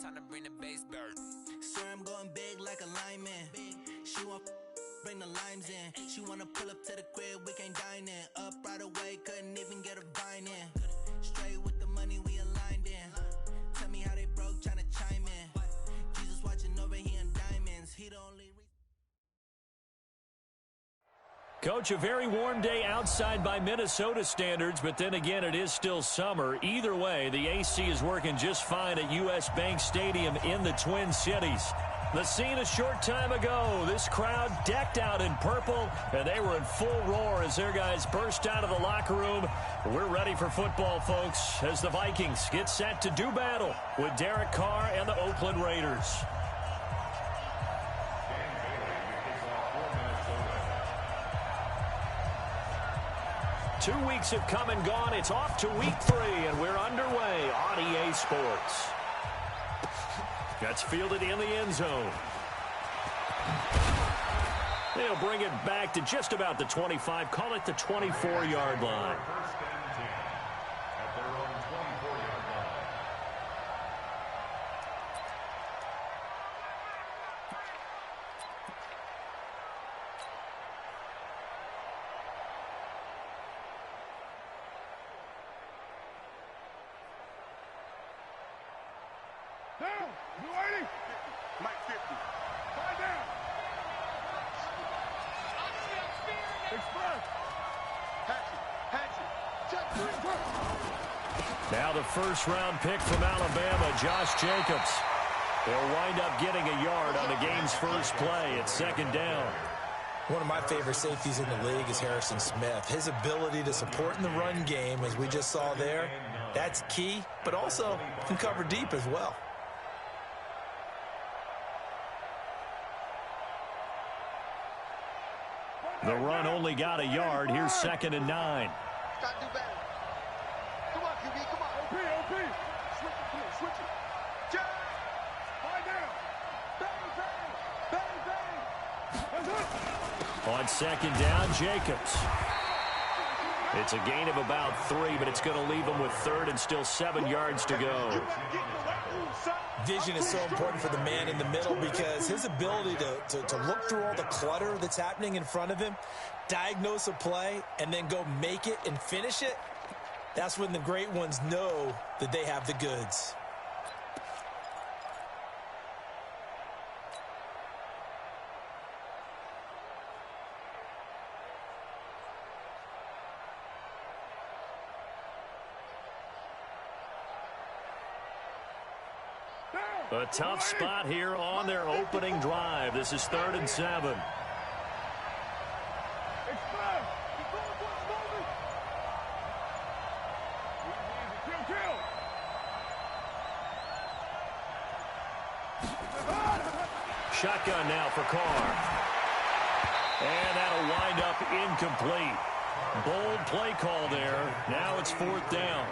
Time to bring the bass bird. Sir, I'm going big like a lineman. She want bring the limes in. She wanna pull up to the crib, we can't dine in. Up right away, couldn't even get a vine in. Straight with the money we aligned in. Tell me how they broke, tryna chime in. Jesus watching over here in diamonds. He the only Coach, a very warm day outside by Minnesota standards, but then again, it is still summer. Either way, the AC is working just fine at U.S. Bank Stadium in the Twin Cities. The scene a short time ago, this crowd decked out in purple, and they were in full roar as their guys burst out of the locker room. We're ready for football, folks, as the Vikings get set to do battle with Derek Carr and the Oakland Raiders. 2 weeks have come and gone. It's off to week 3, and we're underway on EA Sports. That's fielded in the end zone. They'll bring it back to just about the 25, call it the 24-yard line. Now the first-round pick from Alabama, Josh Jacobs. He'll wind up getting a yard on the game's first play at second down. One of my favorite safeties in the league is Harrison Smith. His ability to support in the run game, as we just saw there, that's key, but also can cover deep as well. The run only got a yard. Here's 2nd and 9. Got to do better. Come on, QB, come on. OP. Switch it, come on, switch it. Jab. Lie down. Bang. On 2nd down, Jacobs. It's a gain of about 3, but it's going to leave him with 3rd and still 7 yards to go. Vision is so important for the man in the middle because his ability to look through all the clutter that's happening in front of him, diagnose a play, and then go make it and finish it, that's when the great ones know that they have the goods. A tough spot here on their opening drive. This is 3rd and 7. Shotgun now for Carr. And that'll wind up incomplete. Bold play call there. Now it's 4th down.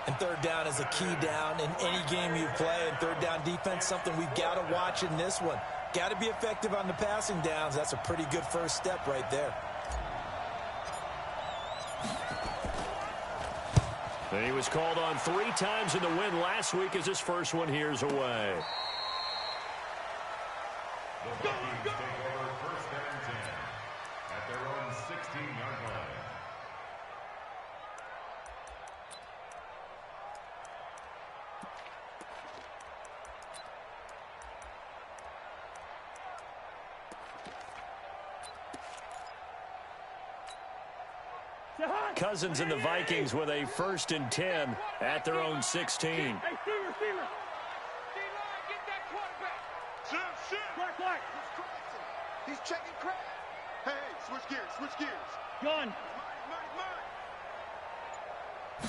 And 3rd down is a key down in any game you play. And 3rd down defense, something we've got to watch in this one. Got to be effective on the passing downs. That's a pretty good first step right there. And he was called on 3 times in the win last week as his first one here's away. The Vikings take over 1st and 10 at their own 16-yard line. Cousins and the Vikings with a 1st and 10 at their own 16. Hey, receiver. D-line, get that quarterback. Shit. Black. He's checking crap. Hey, switch gears. Gun.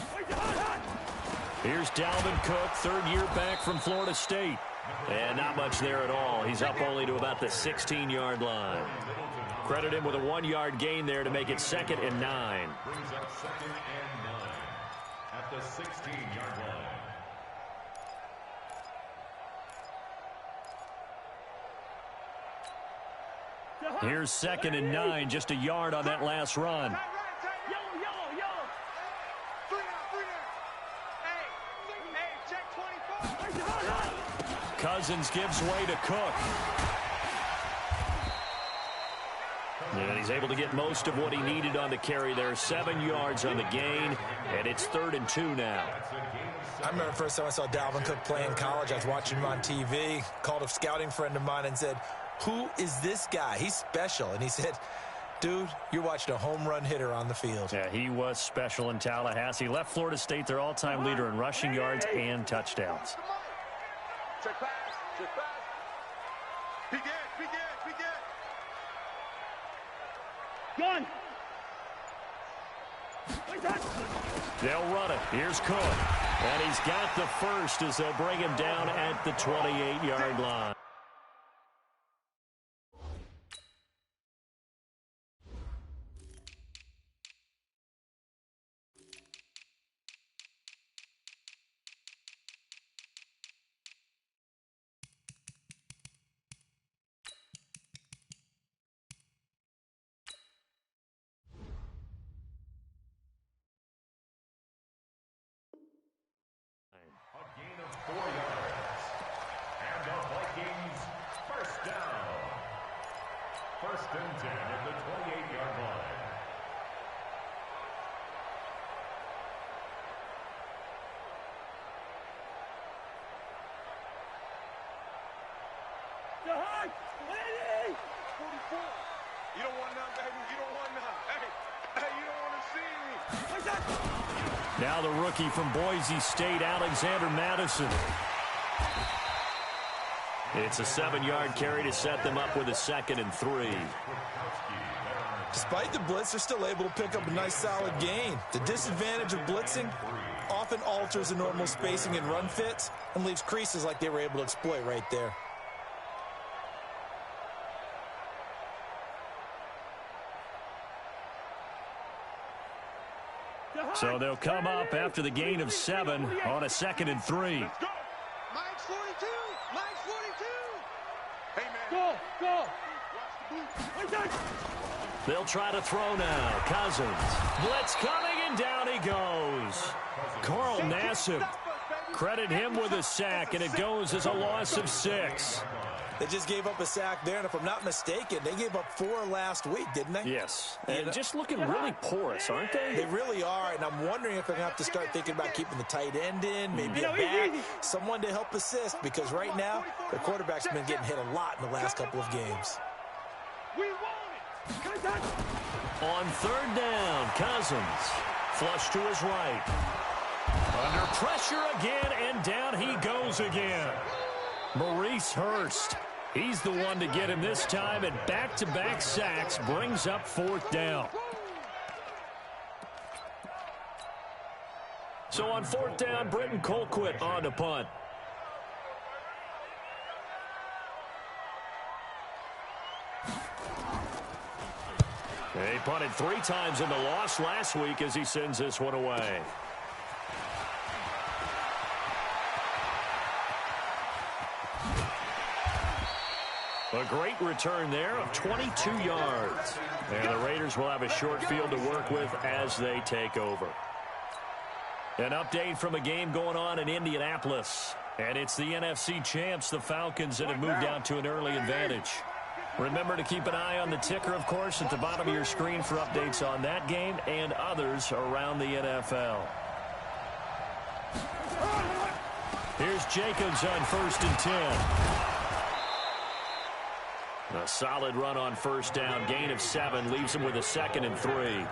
Mine. Here's Dalvin Cook, 3rd year back from Florida State. And not much there at all. He's up only to about the 16-yard line. Credit him with a 1-yard gain there to make it 2nd and 9. Brings up 2nd and 9 at the 16-yard line. Here's 2nd and 9, just a yard on that last run. Yellow. 3 down. Hey, Cousins gives way to Cook. And he's able to get most of what he needed on the carry there. 7 yards on the gain, and it's 3rd and 2 now. I remember the first time I saw Dalvin Cook play in college. I was watching him on TV, called a scouting friend of mine and said, "Who is this guy? He's special." And he said, "Dude, you're watching a home run hitter on the field." Yeah, he was special in Tallahassee. Left Florida State their all-time leader in rushing yards and touchdowns. Check pass. Check pass. Begin. Gun. They'll run it. Here's Cook. And he's got the first as they'll bring him down at the 28-yard line. First and 10 at the 28-yard line. You don't want none, baby. You don't want none. Hey, you don't want to see me. Now the rookie from Boise State, Alexander Madison. It's a 7-yard carry to set them up with a 2nd and 3. Despite the blitz, they're still able to pick up a nice solid gain. The disadvantage of blitzing often alters the normal spacing and run fits and leaves creases like they were able to exploit right there. So they'll come up after the gain of 7 on a 2nd and 3. Let's go. Mike's 42. Mike's 42. Hey, man. Go. Watch the boot. They'll try to throw now. Cousins. Blitz coming, and down he goes. Carl Nassib. Credit him with a sack, and it goes as a loss of 6. They just gave up a sack there, and if I'm not mistaken, they gave up 4 last week, didn't they? Yes, and just looking really porous, aren't they? They really are, and I'm wondering if they're going to have to start thinking about keeping the tight end in, maybe a back, someone to help assist, because right now, their quarterback's been getting hit a lot in the last couple of games. We want it. On 3rd down, Cousins. Flush to his right. Under pressure again, and down he goes again. Maurice Hurst. He's the one to get him this time, and back-to-back sacks brings up 4th down. So on 4th down, Britton Colquitt on to punt. He punted 3 times in the loss last week as he sends this one away. A great return there of 22 yards. And the Raiders will have a short field to work with as they take over. An update from a game going on in Indianapolis. And it's the NFC champs, the Falcons, that have moved out to an early advantage. Remember to keep an eye on the ticker, of course, at the bottom of your screen for updates on that game and others around the NFL. Here's Jacobs on 1st and 10. A solid run on 1st down. Gain of 7 leaves him with a 2nd and 3.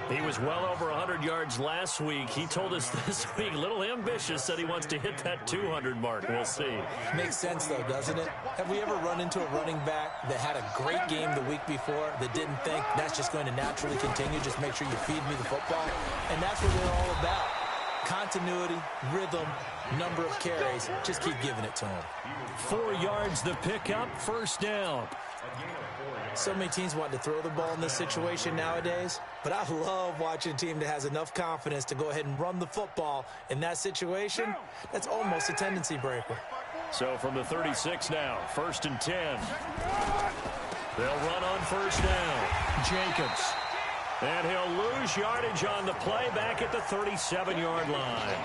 He was well over 100 yards last week. He told us this week, a little ambitious, that he wants to hit that 200 mark. We'll see. Makes sense, though, doesn't it? Have we ever run into a running back that had a great game the week before that didn't think that's just going to naturally continue? Just make sure you feed me the football. And that's what they're all about. Continuity, rhythm, number of carries. Just keep giving it to him. 4 yards the pickup, 1st down. So many teams want to throw the ball in this situation nowadays, but I love watching a team that has enough confidence to go ahead and run the football in that situation. That's almost a tendency breaker. So from the 36 now, 1st and 10. They'll run on 1st down. Jacobs. And he'll lose yardage on the play back at the 37-yard line.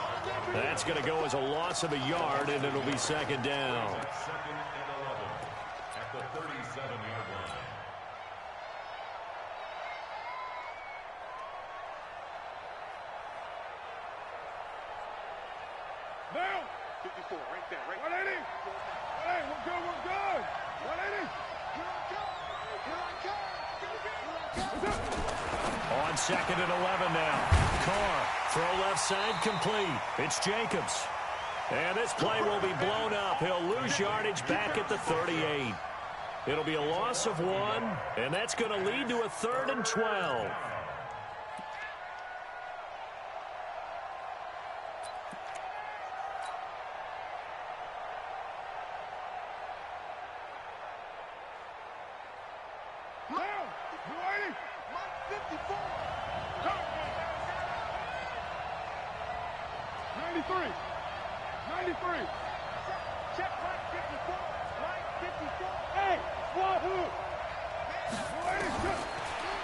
That's going to go as a loss of a yard, and it'll be second down. Second and 11 at the 37-yard line. Now, 54, right there, right 180. Hey, we're good, we're good. 180. Here I come. Here I come. On second and 11 now. Carr, throw left side complete. It's Jacobs. And this play will be blown up. He'll lose yardage back at the 38. It'll be a loss of 1, and that's going to lead to a 3rd and 12.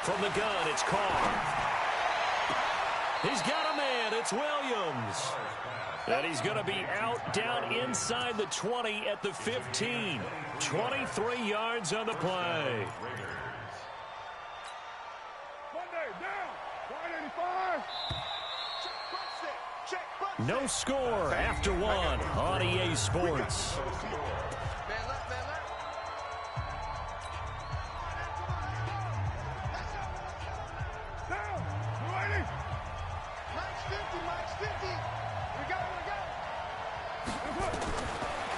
From the gun, it's Carr. He's got a man. It's Williams. And he's going to be out down inside the 20 at the 15. 23 yards on the play. No score after 1 on EA Sports.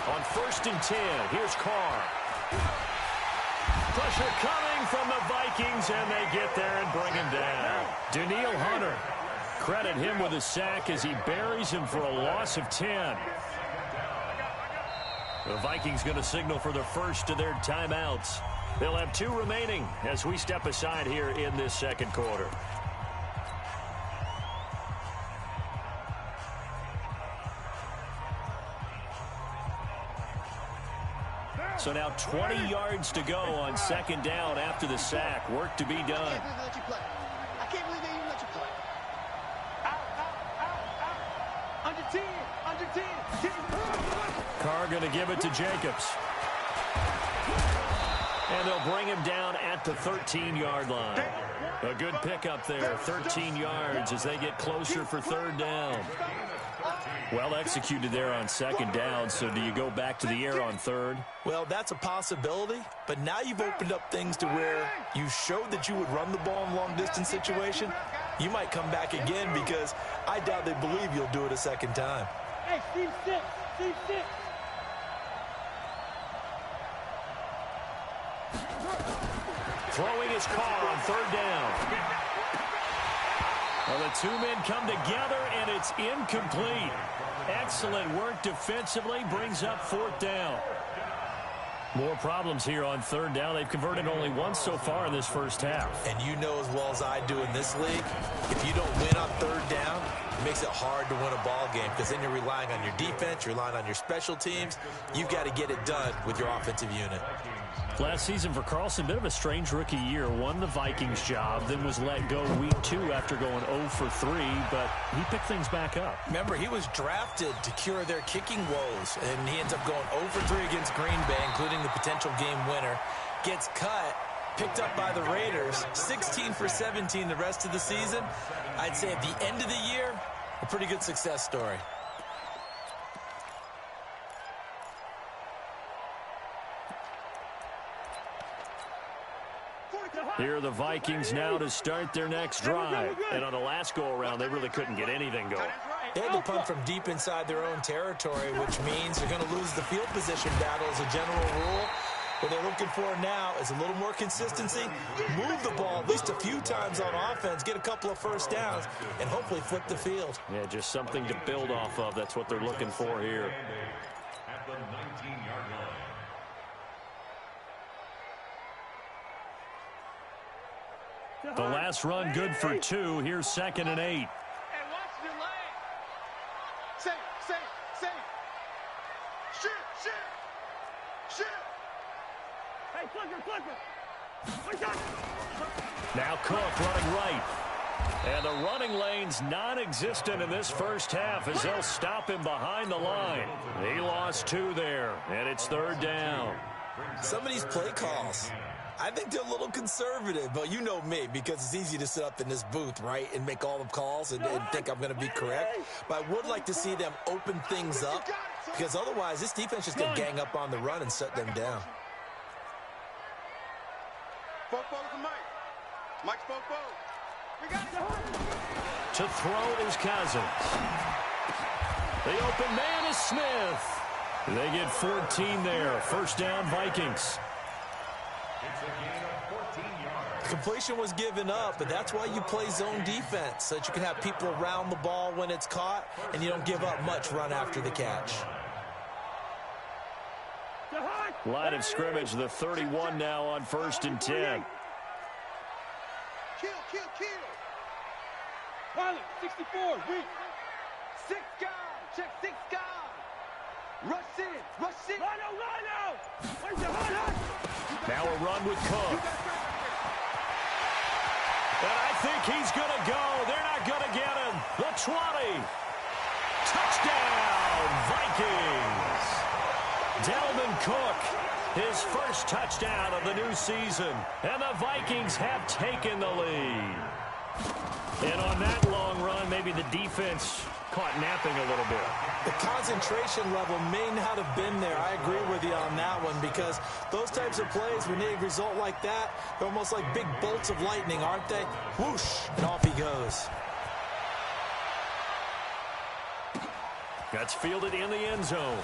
On 1st and 10, here's Carr. Pressure coming from the Vikings, and they get there and bring him down. Daniil Hunter, credit him with a sack as he buries him for a loss of 10. The Vikings going to signal for the first of their timeouts. They'll have 2 remaining as we step aside here in this second quarter. So now 20 yards to go on 2nd down after the sack. Work to be done. I can't believe they even let you play. Out. Under 10. Carr going to give it to Jacobs. And they'll bring him down at the 13-yard line. A good pickup there, 13 yards as they get closer for 3rd down. Well executed there on 2nd down, so do you go back to the air on 3rd? Well, that's a possibility, but now you've opened up things to where you showed that you would run the ball in long-distance situation. You might come back again because I doubt they believe you'll do it a 2nd time. Hey, Steve 6. Throwing his Carr on 3rd down. Well, the 2 men come together, and it's incomplete. Excellent work defensively, brings up 4th down. More problems here on 3rd down. They've converted only once so far in this first half. And you know as well as I do in this league, if you don't win on 3rd down, it makes it hard to win a ball game because then you're relying on your defense, you're relying on your special teams. You've got to get it done with your offensive unit. Last season for Carlson, bit of a strange rookie year. Won the Vikings job, then was let go week 2 after going 0 for 3, but he picked things back up. Remember, he was drafted to cure their kicking woes, and he ends up going 0 for 3 against Green Bay, including the potential game winner. Gets cut, picked up by the Raiders, 16 for 17 the rest of the season. I'd say at the end of the year, a pretty good success story. Here are the Vikings now to start their next drive. And on the last go-around, they really couldn't get anything going. They had to punt from deep inside their own territory, which means they're going to lose the field position battle as a general rule. What they're looking for now is a little more consistency, move the ball at least a few times on offense, get a couple of first downs, and hopefully flip the field. Yeah, just something to build off of. That's what they're looking for here. At the 19-yard line. The last run good for 2. Here's 2nd and 8. Hey, watch your leg. Safe. Shoot. Hey, Clicker. Now Cook running right. And the running lane's non-existent in this first half as they'll stop him behind the line. He lost 2 there, and it's 3rd down. Some of these play calls, I think they're a little conservative, but you know me, because it's easy to sit up in this booth, right, and make all the calls and think I'm going to be correct. But I would like to see them open things up, because otherwise this defense is going to gang up on the run and shut them down. Fofo to Mike. Mike's Fofo. We got it. To throw is Cousins. The open man is Smith. They get 14 there. First down, Vikings. It's a gain of 14 yards. Completion was given up, but that's why you play zone defense, so that you can have people around the ball when it's caught, and you don't give up much run after the catch. Line of scrimmage, the 31 now on 1st and 10. Kill. Pilot, 64, weak. 6 guys, check 6 guys. Rush in. Rhino. Where's the hot? Now a run with Cook. And I think he's going to go. They're not going to get him. The 20. Touchdown, Vikings. Dalvin Cook, his first touchdown of the new season. And the Vikings have taken the lead. And on that long run, maybe the defense caught napping a little bit. The concentration level may not have been there. I agree with you on that one, because those types of plays, when they result like that, they're almost like big bolts of lightning, aren't they? Whoosh, and off he goes. That's fielded in the end zone.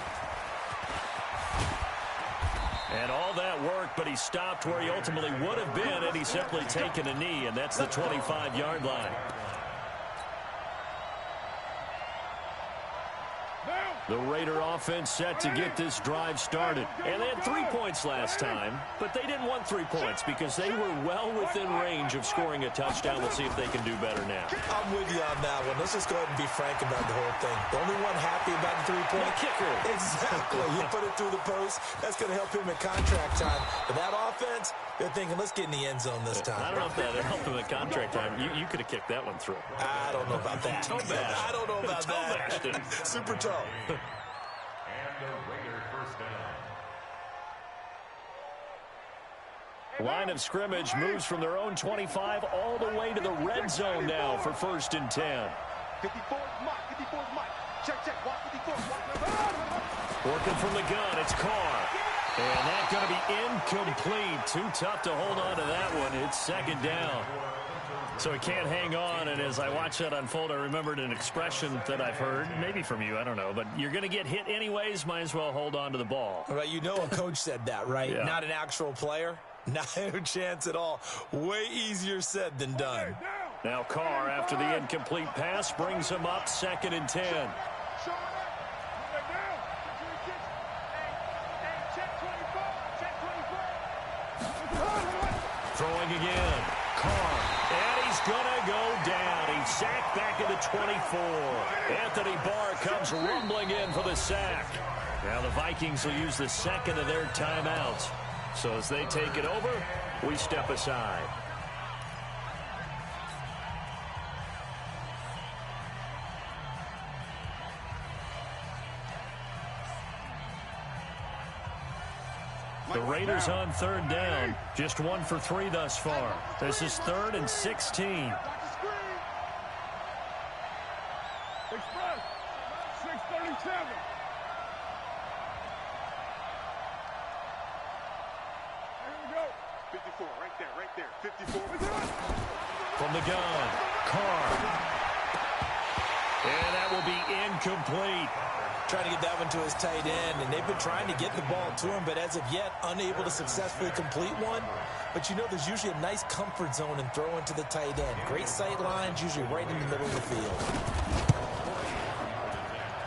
And all that work, but he stopped where he ultimately would have been, and he's simply taken a knee, and that's the 25-yard line. The Raider offense set to get this drive started. And they had 3 points last time, but they didn't want 3 points because they were well within range of scoring a touchdown. We'll see if they can do better now. I'm with you on that one. Let's just go ahead and be frank about the whole thing. The only one happy about the 3-point kicker. Exactly. You put it through the post. That's going to help him in contract time. But that offense, they're thinking, let's get in the end zone this time. I don't know if that helped him in contract time. You could have kicked that one through. I don't know about that. I don't know about that. Super toe. And the Raider first down. Line of scrimmage moves from their own 25 all the way to the red zone now for 1st and 10. 54 Mike. Check. Watch 54. Working from the gun, it's Carr. And that's going to be incomplete. Too tough to hold on to that one. It's 2nd down. So he can't hang on, and as I watch that unfold, I remembered an expression that I've heard, maybe from you, I don't know, but you're going to get hit anyways, might as well hold on to the ball. Right, you know a coach said that, right? Yeah. Not an actual player. Not a chance at all. Way easier said than done. Now Carr, after the incomplete pass, brings him up 2nd and 10. Throwing again. Carr. And he's going to go down. He's sacked back at the 24. Anthony Barr comes rumbling in for the sack. Now the Vikings will use the 2nd of their timeouts. So as they take it over, we step aside. The Raiders on 3rd down. Just 1 for 3 thus far. This is 3rd and 16. Express, 637. Here we go. 54, right there. 54. From the gun, Carr. And that will be incomplete. Trying to get that one to his tight end, and they've been trying to get the ball to him, but as of yet, unable to successfully complete one. But you know, there's usually a nice comfort zone in throwing to the tight end. Great sight lines, usually right in the middle of the field.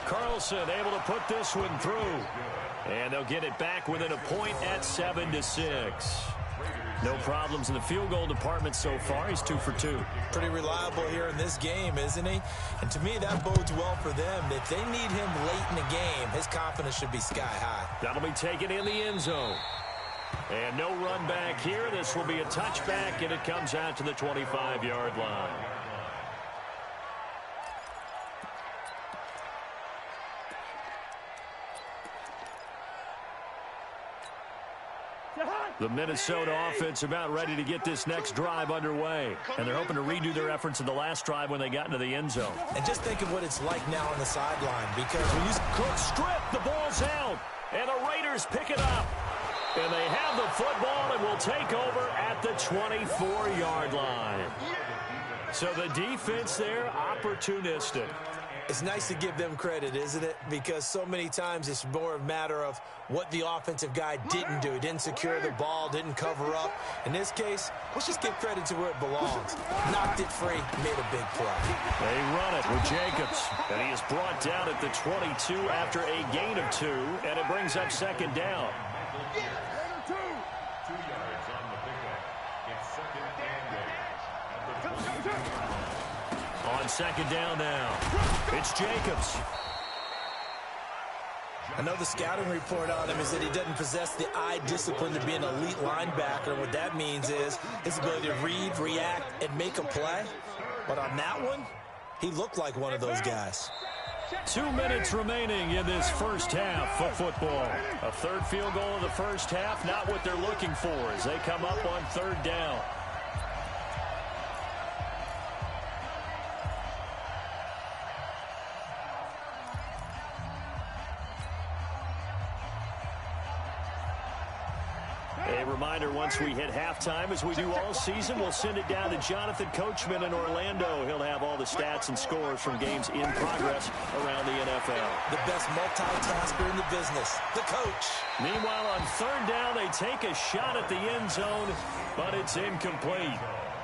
Carlson able to put this one through. And they'll get it back within a point at 7-6. No problems in the field goal department so far. He's 2 for 2. Pretty reliable here in this game, isn't he? And to me, that bodes well for them. If they need him late in the game, his confidence should be sky high. That'll be taken in the end zone. And no run back here. This will be a touchback, and it comes out to the 25-yard line. The Minnesota offense about ready to get this next drive underway. And they're hoping to redo their efforts in the last drive when they got into the end zone. And just think of what it's like now on the sideline, because when you Cook strip, the ball's out. And the Raiders pick it up. And they have the football and will take over at the 24-yard line. So the defense there, opportunistic. It's nice to give them credit, isn't it? Because so many times it's more a matter of what the offensive guy didn't do. He didn't secure the ball, didn't cover up. In this case, let's just give credit to where it belongs. Knocked it free, made a big play. They run it with Jacobs. And he is brought down at the 22 after a gain of 2. And it brings up second down. 2 yards on the pickup. It's second and 8. On second down now, it's Jacobs. I know the scouting report on him is that he doesn't possess the eye discipline to be an elite linebacker. And what that means is his ability to read, react, and make a play. But on that one, he looked like one of those guys. 2 minutes remaining in this first half of football. A third field goal in the first half, not what they're looking for as they come up on third down. A reminder, once we hit halftime, as we do all season, we'll send it down to Jonathan Coachman in Orlando. He'll have all the stats and scores from games in progress around the NFL. The best multitasker in the business, the coach. Meanwhile, on third down, they take a shot at the end zone, but it's incomplete.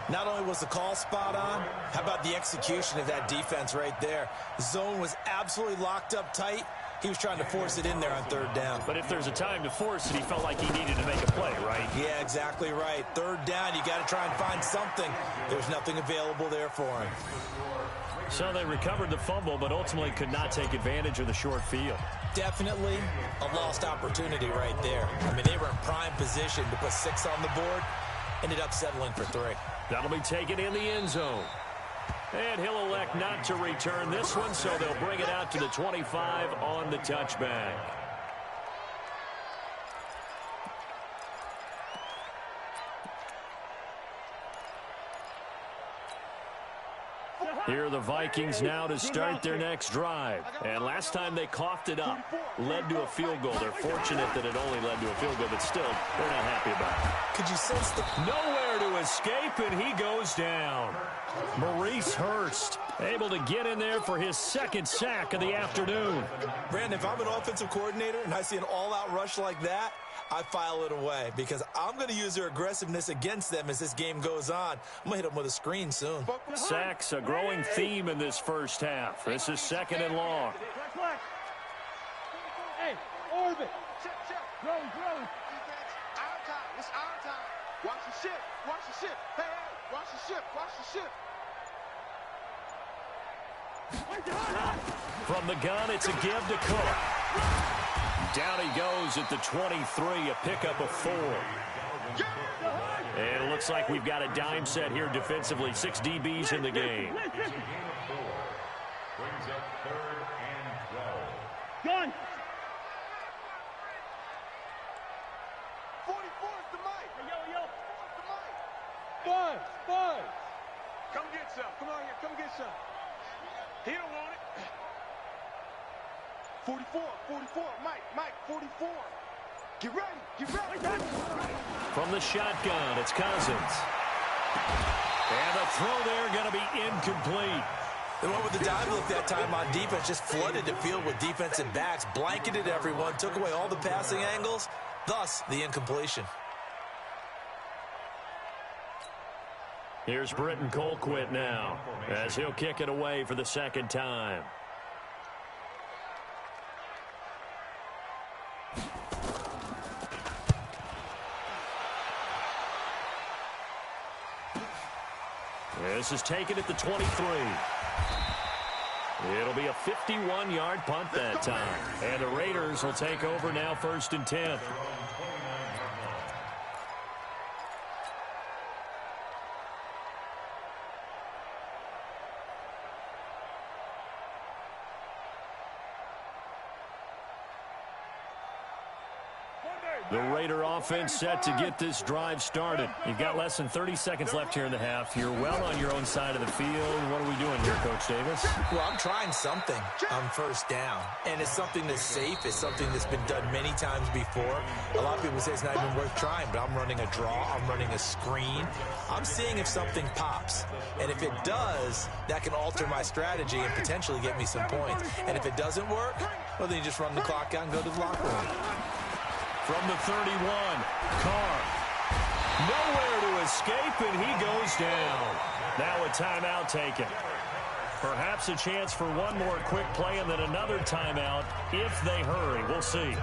Not only was the call spot on, how about the execution of that defense right there? The zone was absolutely locked up tight. He was trying to force it in there on third down. But if there's a time to force it, he felt like he needed to make a play, right? Yeah, exactly right. Third down, you got to try and find something. There's nothing available there for him. So they recovered the fumble, but ultimately could not take advantage of the short field. Definitely a lost opportunity right there. I mean, they were in prime position to put 6 on the board. Ended up settling for 3. That'll be taken in the end zone. And he'll elect not to return this one, so they'll bring it out to the 25 on the touchback. Here are the Vikings now to start their next drive. And last time they coughed it up, led to a field goal. They're fortunate that it only led to a field goal, but still, they're not happy about it. Could you sense the... Nowhere to escape, and he goes down. Maurice Hurst able to get in there for his second sack of the afternoon. Brandon, if I'm an offensive coordinator and I see an all-out rush like that, I file it away because I'm going to use their aggressiveness against them as this game goes on. I'm going to hit them with a screen soon. Sacks, a growing theme in this first half. This is second and long. Hey, orbit. Check. Roll. Defense, our time. It's our time. Watch the ship. Watch the ship. Hey, watch the ship. Watch the ship. From the gun, it's a give to Cook. Down he goes at the 23, a pickup of 4. And it looks like we've got a dime set here defensively. 6 DBs in the game. Brings up third and 12. Gun. 44 is the mic. Yo. The mic. Buzz. Come get some. Come on here. Come get some. He don't want it. 44. Mike, 44. Get ready. From the shotgun, it's Cousins. And the throw there going to be incomplete. They went with the dive look that time on defense, just flooded the field with defensive backs, blanketed everyone, took away all the passing angles, thus the incompletion. Here's Britton Colquitt now as he'll kick it away for the second time. This is taken at the 23. It'll be a 51-yard punt that time. And the Raiders will take over now, 1st and 10. The Raider offense set to get this drive started. You've got less than 30 seconds left here in the half. You're well on your own side of the field. What are we doing here, Coach Davis? Well, I'm trying something on first down, and it's something that's safe. It's something that's been done many times before. A lot of people say it's not even worth trying, but I'm running a draw. I'm running a screen. I'm seeing if something pops, and if it does, that can alter my strategy and potentially get me some points. And if it doesn't work, well, then you just run the clock out and go to the locker room. From the 31, Carr. Nowhere to escape, and he goes down. Now a timeout taken. Perhaps a chance for one more quick play and then another timeout if they hurry. We'll see.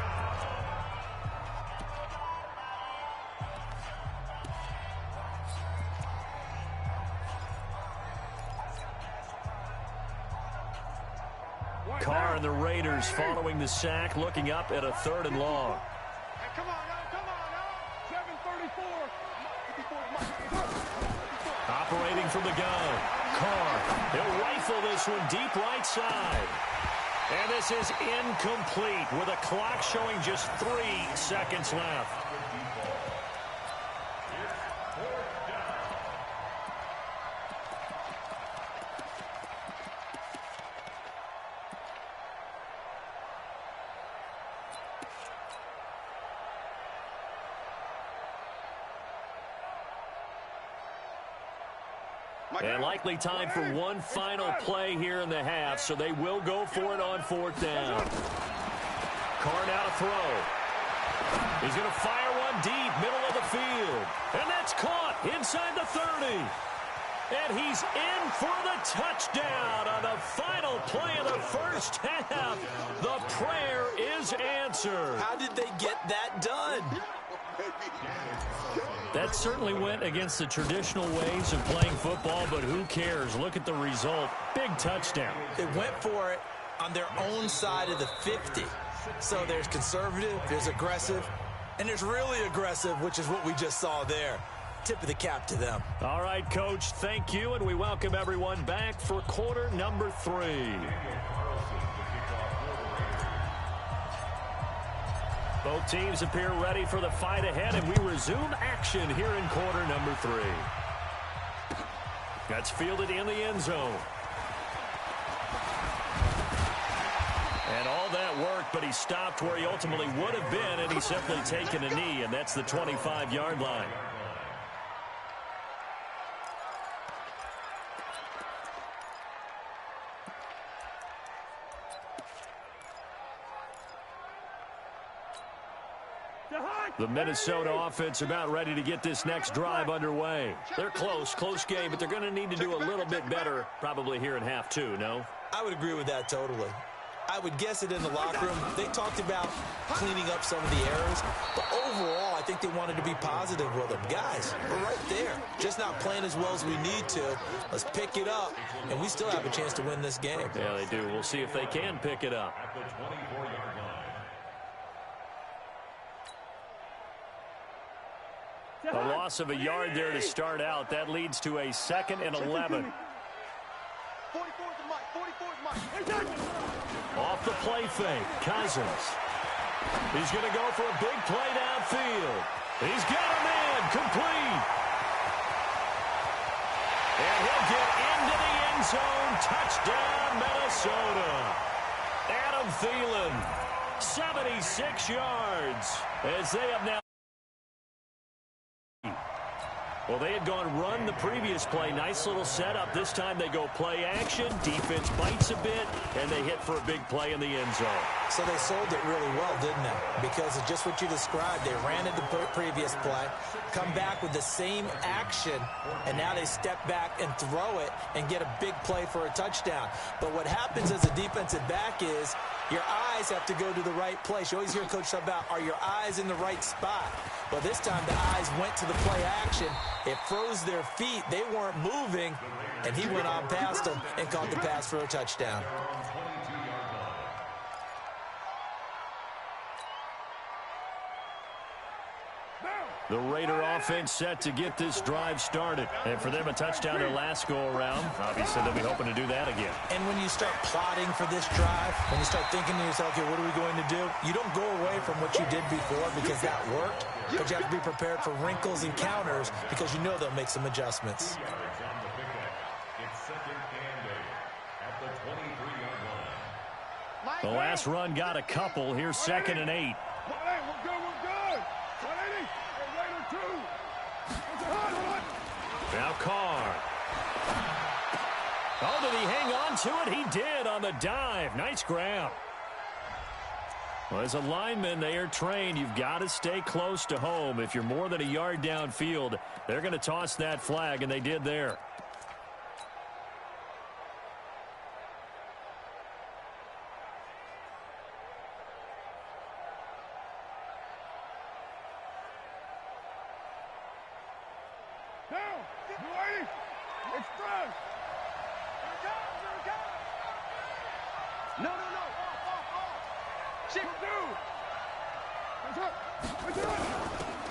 Carr and the Raiders following the sack, looking up at a 3rd and long. Come on now. 7:34. Operating from the gun. Carr. He'll rifle this one deep right side. And this is incomplete with a clock showing just 3 seconds left. And likely time for one final play here in the half, so they will go for it on 4th down. Carr now to throw. He's going to fire one deep, middle of the field. And that's caught inside the 30. And he's in for the touchdown on the final play of the first half. The prayer is answered. How did they get that done? That certainly went against the traditional ways of playing football, but who cares? Look at the result. Big touchdown. They went for it on their own side of the 50. So there's conservative, there's aggressive, and there's really aggressive, which is what we just saw there. Tip of the cap to them. All right, Coach, thank you, and we welcome everyone back for quarter number 3. Both teams appear ready for the fight ahead, and we resume action here in quarter number 3. That's fielded in the end zone. And all that work, but he stopped where he ultimately would have been, and he's simply taken a knee, and that's the 25-yard line. The Minnesota offense about ready to get this next drive underway. They're close game, but they're going to need to do a little bit better probably here in half 2, no? I would agree with that totally. I would guess it in the locker room. They talked about cleaning up some of the errors, but overall, I think they wanted to be positive with them. Guys, we're right there. Just not playing as well as we need to. Let's pick it up, and we still have a chance to win this game. Yeah, they do. We'll see if they can pick it up. A loss of a yard there to start out. That leads to a 2nd and 11. Off the play fake, Cousins. He's going to go for a big play downfield. He's got a man complete. And he'll get into the end zone. Touchdown, Minnesota. Adam Thielen, 76 yards as they have now. Well, they had gone run the previous play. Nice little setup. This time they go play action. Defense bites a bit, and they hit for a big play in the end zone. So they sold it really well, didn't they? Because of just what you described. They ran it the previous play, come back with the same action, and now they step back and throw it and get a big play for a touchdown. But what happens as a defensive back is your eyes have to go to the right place. You always hear Coach talk about, are your eyes in the right spot? Well, this time the eyes went to the play action. It froze their feet. They weren't moving, and he went on past them and caught the pass for a touchdown. The Raider offense set to get this drive started. And for them, a touchdown their last go-around. Obviously, they'll be hoping to do that again. And when you start plotting for this drive, when you start thinking to yourself, okay, what are we going to do? You don't go away from what you did before because that worked. But you have to be prepared for wrinkles and counters because you know they'll make some adjustments. It's second and 8 at the 23-yard line. The last run got a couple. Here's second and 8. We're good. 180. Raider 2. Now Carr. Oh, did he hang on to it? He did on the dive. Nice grab. Well, as a lineman, they are trained. You've got to stay close to home. If you're more than a yard downfield, they're going to toss that flag, and they did there.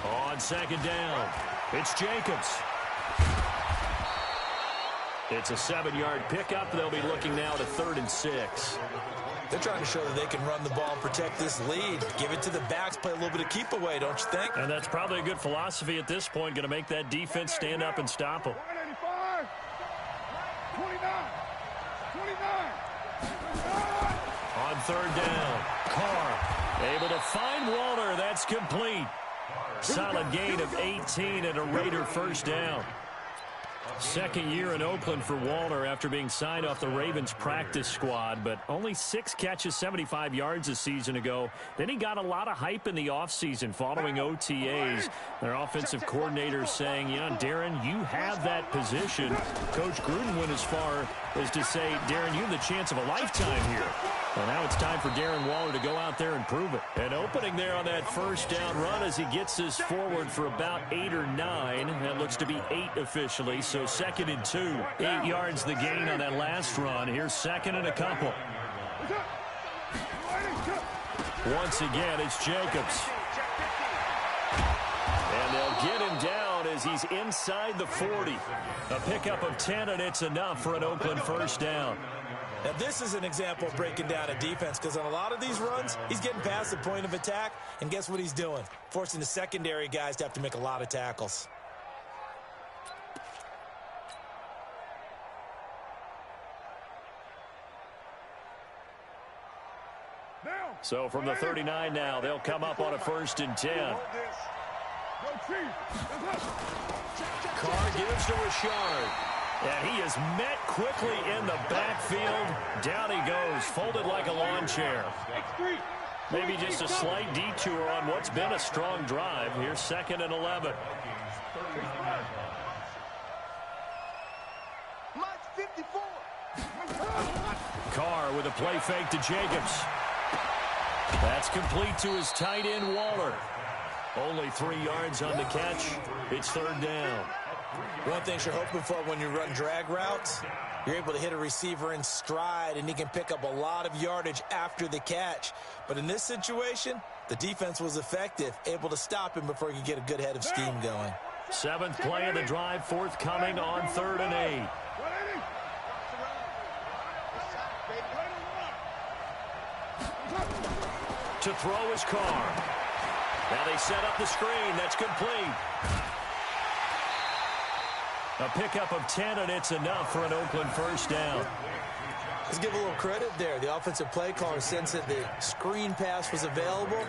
On second down, it's Jacobs. It's a 7-yard pickup. They'll be looking now to 3rd and 6. They're trying to show that they can run the ball and protect this lead. Give it to the backs, play a little bit of keep away, don't you think? And that's probably a good philosophy at this point, going to make that defense stand up and stop them. 29. On 3rd down, Carr able to find Waller. That's complete. Solid gain of 18 and a Raider first down. Second year in Oakland for Waller after being signed off the Ravens practice squad, but only 6 catches, 75 yards a season ago. Then he got a lot of hype in the offseason following OTAs. Their offensive coordinator saying, you know, Darren, you have that position. Coach Gruden went as far as to say, Darren, you have the chance of a lifetime here. Well, now it's time for Darren Waller to go out there and prove it. An opening there on that first down run as he gets this forward for about 8 or 9. That looks to be 8 officially, so 2nd and 2. 8 yards the gain on that last run. Here's 2nd and a couple. Once again, it's Jacobs. And they'll get him down as he's inside the 40. A pickup of 10, and it's enough for an Oakland first down. Now, this is an example of breaking down a defense because on a lot of these runs, he's getting past the point of attack, and guess what he's doing? Forcing the secondary guys to have to make a lot of tackles. So from the 39 now, they'll come up on a 1st and 10. Carr gives to Richard. And he is met quickly in the backfield. Down he goes, folded like a lawn chair. Maybe just a slight detour on what's been a strong drive. Here's 2nd and 11. Carr with a play fake to Jacobs. That's complete to his tight end, Waller. Only 3 yards on the catch. It's 3rd down. One thing you're hoping for when you run drag routes, you're able to hit a receiver in stride, and he can pick up a lot of yardage after the catch. But in this situation, the defense was effective, able to stop him before he could get a good head of steam going. 7th play of the drive, forthcoming on 3rd and 8. To throw his Carr. Now they set up the screen. That's complete. A pickup of 10, and it's enough for an Oakland first down. Let's give a little credit there. The offensive play caller sensed that the screen pass was available.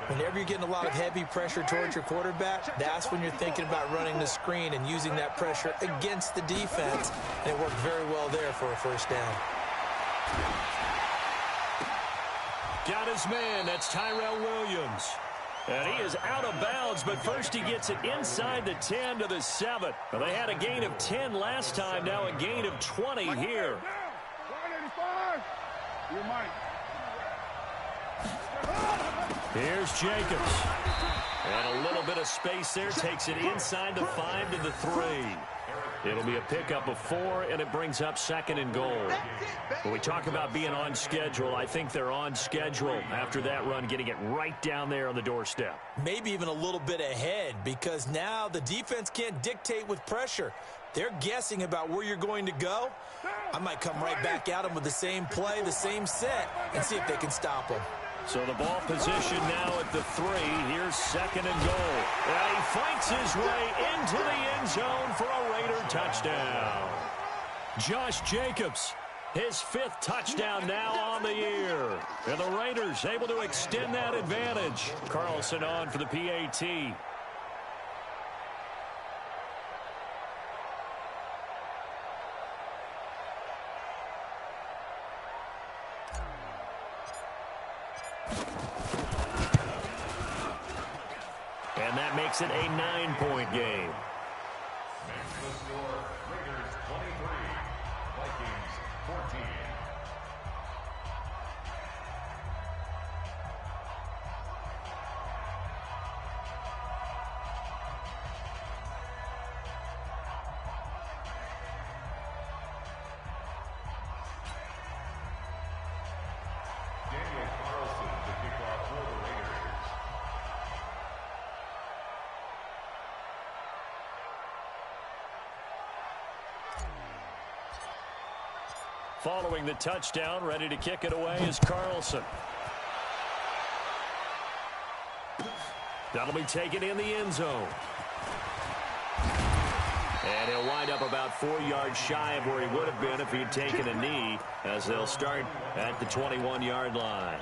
Whenever you're getting a lot of heavy pressure towards your quarterback, that's when you're thinking about running the screen and using that pressure against the defense. And it worked very well there for a first down. Got his man. That's Tyrell Williams. And he is out of bounds, but first he gets it inside the 10 to the 7. Well, they had a gain of 10 last time, now a gain of 20 here. Here's Jacobs. And a little bit of space there, takes it inside the 5 to the 3. It'll be a pickup of 4, and it brings up 2nd and goal. When we talk about being on schedule, I think they're on schedule after that run, getting it right down there on the doorstep. Maybe even a little bit ahead, because now the defense can't dictate with pressure. They're guessing about where you're going to go. I might come right back at them with the same play, the same set, and see if they can stop them. So the ball position now at the 3. Here's 2nd and goal. And he fights his way into the end zone for a Raider touchdown. Josh Jacobs, his 5th touchdown now on the year. And the Raiders able to extend that advantage. Carlson on for the PAT. And that makes it a 9-point game. Makes the score Raiders 23, Vikings 14. Daniel Carlson to kick off for the Raiders. Following the touchdown, ready to kick it away is Carlson. That'll be taken in the end zone. And he'll wind up about 4 yards shy of where he would have been if he'd taken a knee, as they'll start at the 21-yard line.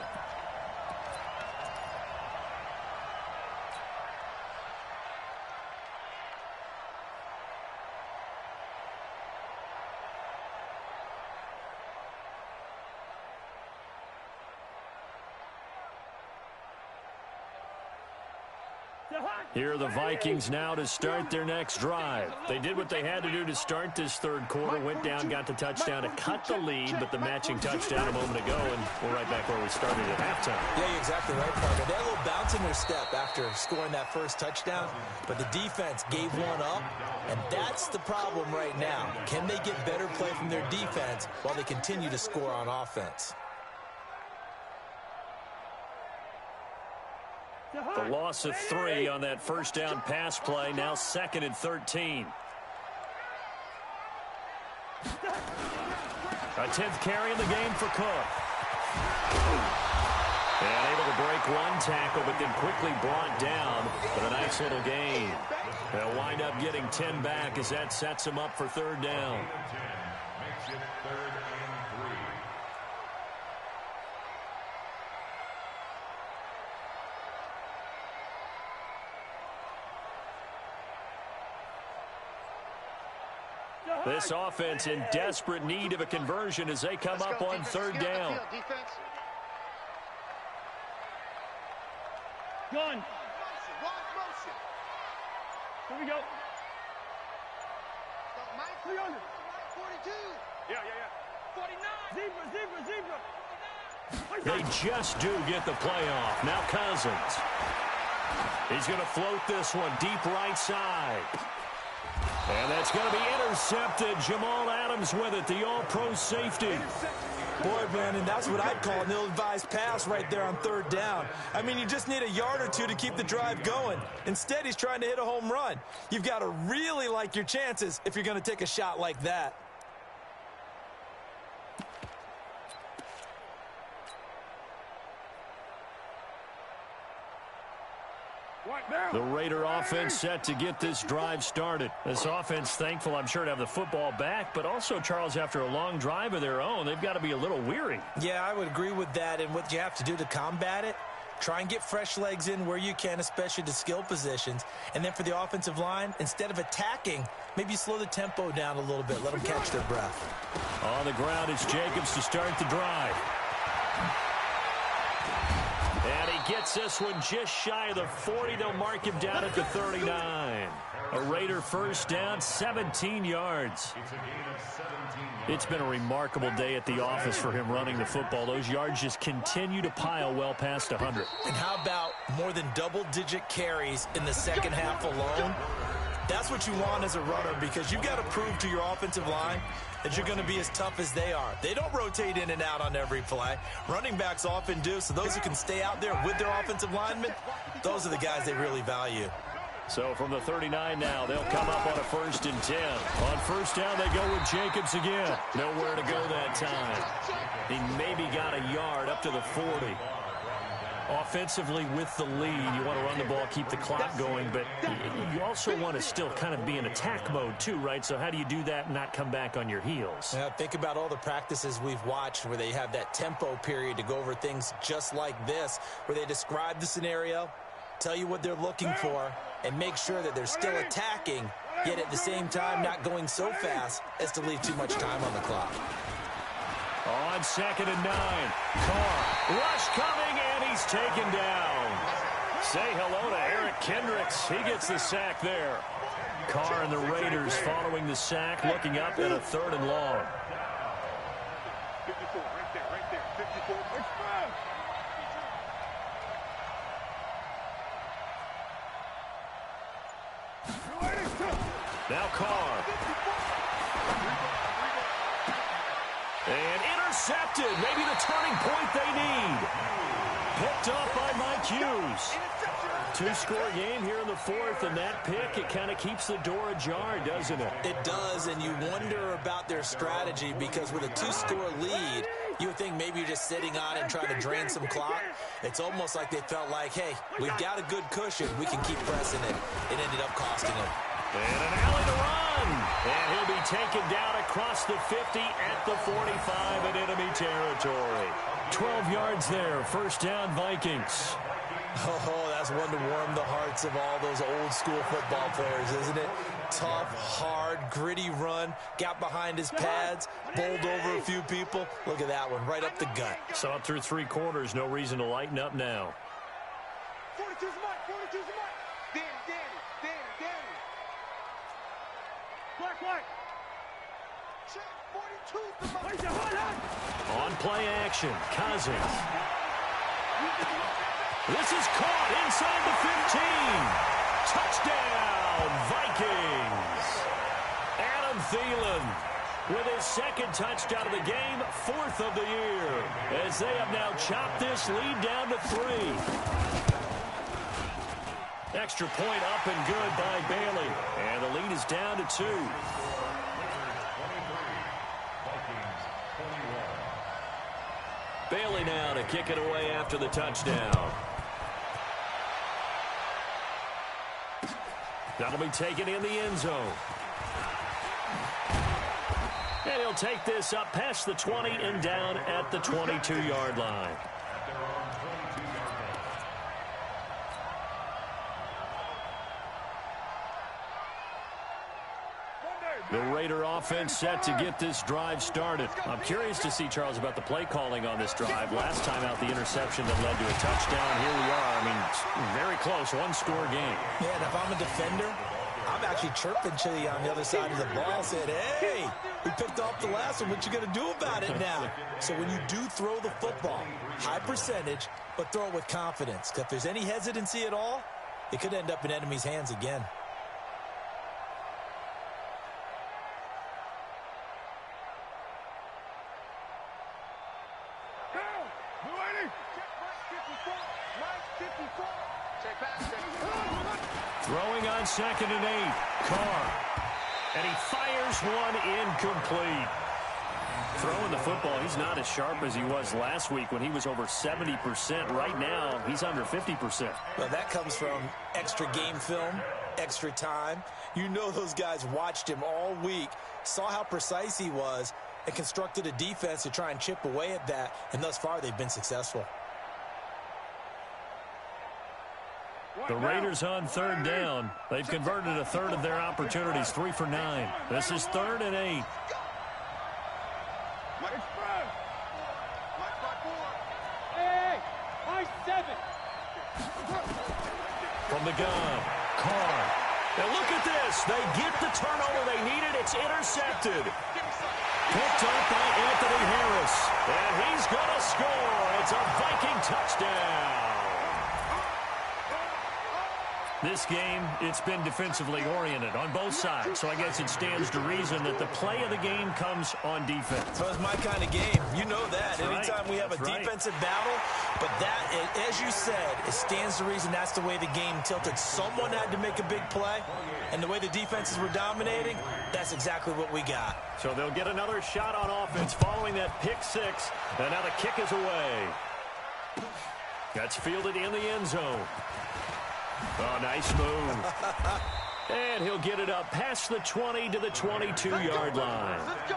Here are the Vikings now to start their next drive. They did what they had to do to start this 3rd quarter, went down, got the touchdown to cut the lead, but the matching touchdown a moment ago, and we're right back where we started at halftime. Yeah, you're exactly right, Parker. They had a little bounce in their step after scoring that first touchdown, but the defense gave one up, and that's the problem right now. Can they get better play from their defense while they continue to score on offense? The loss of 3 on that first down pass play, now 2nd and 13. A 10th carry in the game for Cook. And able to break one tackle, but then quickly brought down. But a nice little gain. They'll wind up getting 10 back as that sets them up for 3rd down. Makes it 3rd and 3. This offense in desperate need of a conversion as they come up on 3rd down. Gun. Here we go. 300. 42. Yeah. 49. Zebra. They just do get the playoff. Now Cousins. He's going to float this one deep right side. And that's going to be intercepted. Jamal Adams with it, the all-pro safety. Boy, Brandon, that's what I'd call an ill-advised pass right there on 3rd down. I mean, you just need a yard or 2 to keep the drive going. Instead, he's trying to hit a home run. You've got to really like your chances if you're going to take a shot like that. The Raider offense set to get this drive started. This offense thankful, I'm sure, to have the football back, but also, Charles, after a long drive of their own, they've got to be a little weary. Yeah, I would agree with that, and what you have to do to combat it, try and get fresh legs in where you can, especially the skill positions. And then for the offensive line, instead of attacking, maybe slow the tempo down a little bit, let them catch their breath. On the ground, it's Jacobs to start the drive. And he gets this one just shy of the 40. They'll mark him down at the 39. A Raider first down, 17 yards. It's been a remarkable day at the office for him running the football. Those yards just continue to pile well past 100. And how about more than double-digit carries in the second half alone? That's what you want as a runner, because you've got to prove to your offensive line that you're going to be as tough as they are. They don't rotate in and out on every play. Running backs often do, so those who can stay out there with their offensive linemen, those are the guys they really value. So from the 39 now, they'll come up on a 1st and 10. On 1st down, they go with Jacobs again. Nowhere to go that time. He maybe got a yard up to the 40. Offensively with the lead, you want to run the ball, keep the clock going, but you also want to still kind of be in attack mode too, right? So how do you do that and not come back on your heels? Yeah, think about all the practices we've watched where they have that tempo period to go over things just like this, where they describe the scenario, tell you what they're looking for, and make sure that they're still attacking, yet at the same time not going so fast as to leave too much time on the clock. On 2nd and 9, Carr, rush coming, and he's taken down. Say hello to Eric Kendricks. He gets the sack there. Carr and the Raiders following the sack, looking up at a 3rd and long. 54, right there, 54. Now Carr. And intercepted. Maybe the turning point they need. Picked off by Mike Hughes. 2-score game here in the 4th, and that pick, it kind of keeps the door ajar, doesn't it? It does, and you wonder about their strategy, because with a 2-score lead, you would think maybe you're just sitting on it and trying to drain some clock. It's almost like they felt like, hey, we've got a good cushion. We can keep pressing it. It ended up costing them. And an alley to run. And he'll be taken down across the 50 at the 45 in enemy territory. 12 yards there. 1st down, Vikings. Oh, that's one to warm the hearts of all those old-school football players, isn't it? Tough, hard, gritty run. Got behind his pads, bowled over a few people. Look at that one, right up the gut. Saw it through 3 quarters. No reason to lighten up now. 42's Mike, 42's Mike. Danny. Black. Check, 42's the Mike. On play action, Cousins. This is caught inside the 15. Touchdown, Vikings. Adam Thielen with his 2nd touchdown of the game, 4th of the year, as they have now chopped this lead down to 3. Extra point up and good by Bailey. And the lead is down to 2. Bailey now to kick it away after the touchdown. That'll be taken in the end zone. And he'll take this up past the 20 and down at the 22-yard line. The Raider offense set to get this drive started. I'm curious to see, Charles, about the play calling on this drive. Last time out, the interception that led to a touchdown. Here we are. I mean, very close, 1-score game. Yeah, and if I'm a defender, I'm actually chirping Chili on the other side of the ball, said, hey, we picked off the last one. What you going to do about it now? So when you do throw the football, high percentage, but throw it with confidence. Because if there's any hesitancy at all, it could end up in enemy's hands again. Throwing on 2nd and 8. Carr. And he fires one incomplete. Throwing the football, he's not as sharp as he was last week when he was over 70%. Right now, he's under 50%. Well, that comes from extra game film, extra time. You know those guys watched him all week, saw how precise he was, and constructed a defense to try and chip away at that. And thus far, they've been successful. The Raiders on 3rd down. They've converted a 1/3 of their opportunities, 3 for 9. This is 3rd and 8. From the gun, Carr. Now look at this. They get the turnover they needed. It's intercepted. Picked up by Anthony Harris. And he's going to score. It's a Viking touchdown. This game, it's been defensively oriented on both sides, so I guess it stands to reason that the play of the game comes on defense. So it's my kind of game. You know that. That's Anytime we have a defensive battle, but that, as you said, it stands to reason that's the way the game tilted. Someone had to make a big play, and the way the defenses were dominating, that's exactly what we got. So they'll get another shot on offense following that pick six, and now the kick is away. That's fielded in the end zone. Oh, nice move. And he'll get it up past the 20 to the 22-yard line. Let's go.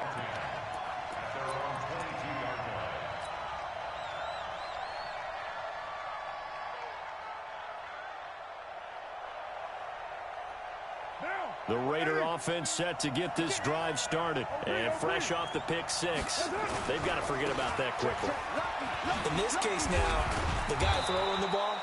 The Raider offense set to get this drive started. And fresh off the pick six, they've got to forget about that quickly. In this case now, the guy throwing the ball,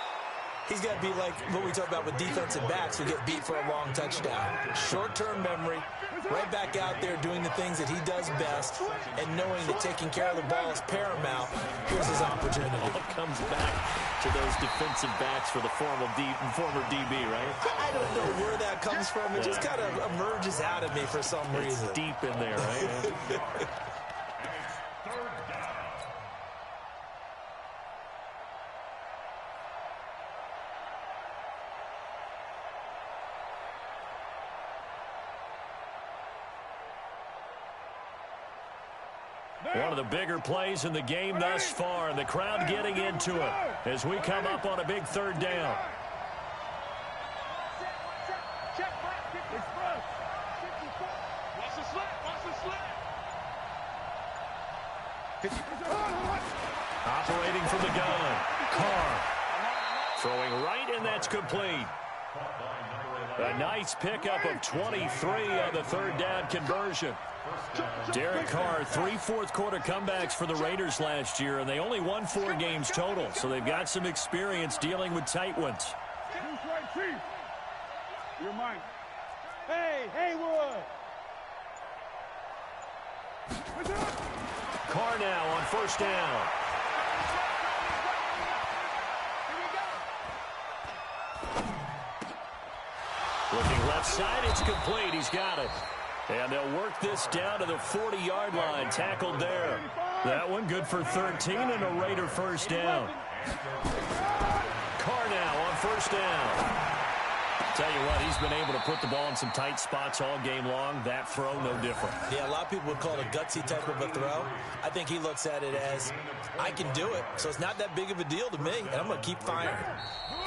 he's got to be like what we talk about with defensive backs who get beat for a long touchdown. Short-term memory, right back out there doing the things that he does best, and knowing that taking care of the ball is paramount. Here's his opportunity. All comes back to those defensive backs for the former DB, right? I don't know where that comes from. It just kind of emerges out of me for some reason. It's deep in there, right? One of the bigger plays in the game thus far, and the crowd getting into it as we come up on a big third down. Watch the slant. Watch the slant. Operating from the gun, Carr. Throwing right, and that's complete. A nice pickup of 23 on the third down conversion. Derek Carr, 3 fourth-quarter comebacks for the Raiders last year, and they only won 4 games total, so they've got some experience dealing with tight ones. You're mine. Hey, Haywood! Carr now on first down. Looking left side, it's complete. He's got it. And they'll work this down to the 40-yard line. Tackled there. That one good for 13 and a Raider first down. Carr now on first down. Tell you what, he's been able to put the ball in some tight spots all game long. That throw, no different. Yeah, a lot of people would call it a gutsy type of a throw. I think he looks at it as, I can do it, so it's not that big of a deal to me, and I'm going to keep firing.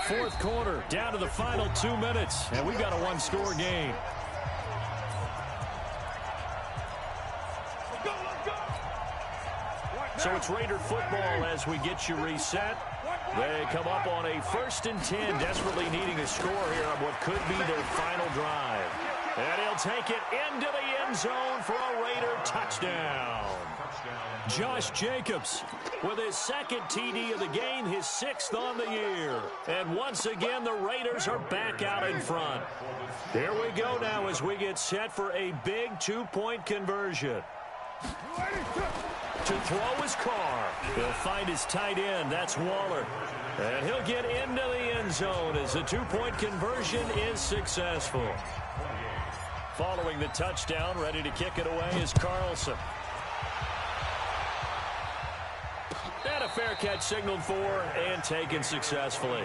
Fourth quarter, down to the final 2 minutes, and we've got a one-score game. So it's Raider football as we get you reset. They come up on a 1st and 10, desperately needing a score here on what could be their final drive. And he'll take it into the end zone for a Raider touchdown. Josh Jacobs with his 2nd TD of the game, his 6th on the year. And once again, the Raiders are back out in front. Here we go now as we get set for a big 2-point conversion. To throw is Carr. He'll find his tight end. That's Waller. And he'll get into the end zone as the 2-point conversion is successful. Following the touchdown, ready to kick it away is Carlson. And a fair catch signaled for and taken successfully.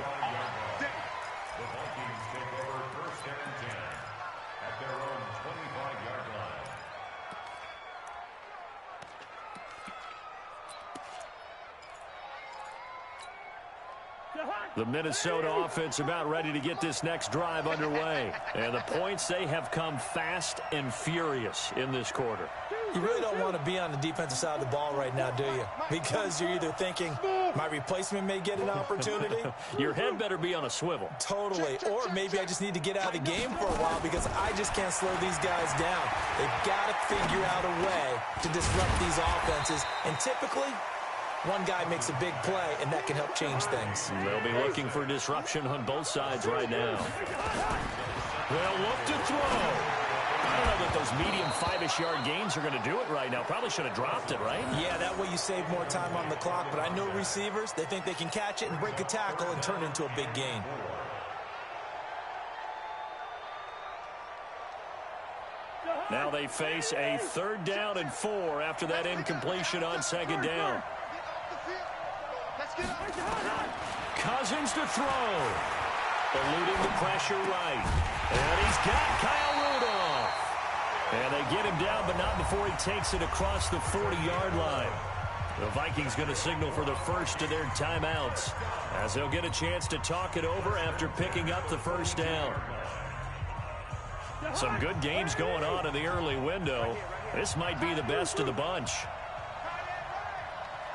The Minnesota offense about ready to get this next drive underway. And the points, they have come fast and furious in this quarter. You really don't want to be on the defensive side of the ball right now, do you? Because you're either thinking, my replacement may get an opportunity. Your head better be on a swivel. Totally. Or maybe I just need to get out of the game for a while because I just can't slow these guys down. They've got to figure out a way to disrupt these offenses. And typically, one guy makes a big play, and that can help change things. They'll be looking for disruption on both sides right now. They'll look to throw. I don't know that those medium 5-ish yard gains are going to do it right now. Probably should have dropped it, right? Yeah, that way you save more time on the clock. But I know receivers, they think they can catch it and break a tackle and turn it into a big gain. Now they face a 3rd down and 4 after that incompletion on 2nd down. Cousins to throw. Eluding the pressure right. And he's got Kyle Rudolph. And they get him down, but not before he takes it across the 40-yard line. The Vikings going to signal for the first of their timeouts, as they'll get a chance to talk it over after picking up the 1st down. Some good games going on in the early window. This might be the best of the bunch.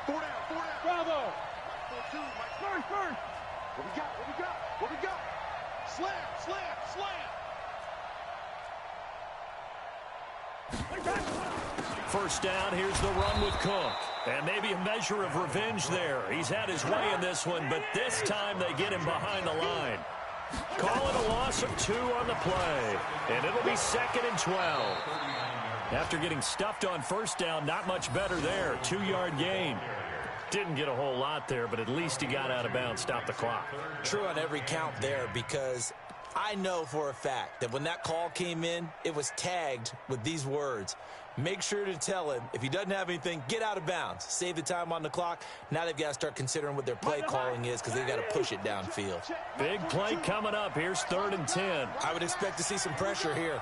4 down. Bravo. 4-2, Mike. First. What we got? Slam. First down, here's the run with Cook. And maybe a measure of revenge there. He's had his way in this one, but this time they get him behind the line. Call it a loss of 2 on the play. And it'll be 2nd and 12. After getting stuffed on 1st down, not much better there. 2-yard gain. Didn't get a whole lot there, but at least he got out of bounds, stopped the clock. True on every count there, because I know for a fact that when that call came in, it was tagged with these words. Make sure to tell him, if he doesn't have anything, get out of bounds. Save the time on the clock. Now they've got to start considering what their play calling is, because they've got to push it downfield. Big play coming up. Here's 3rd and 10. I would expect to see some pressure here.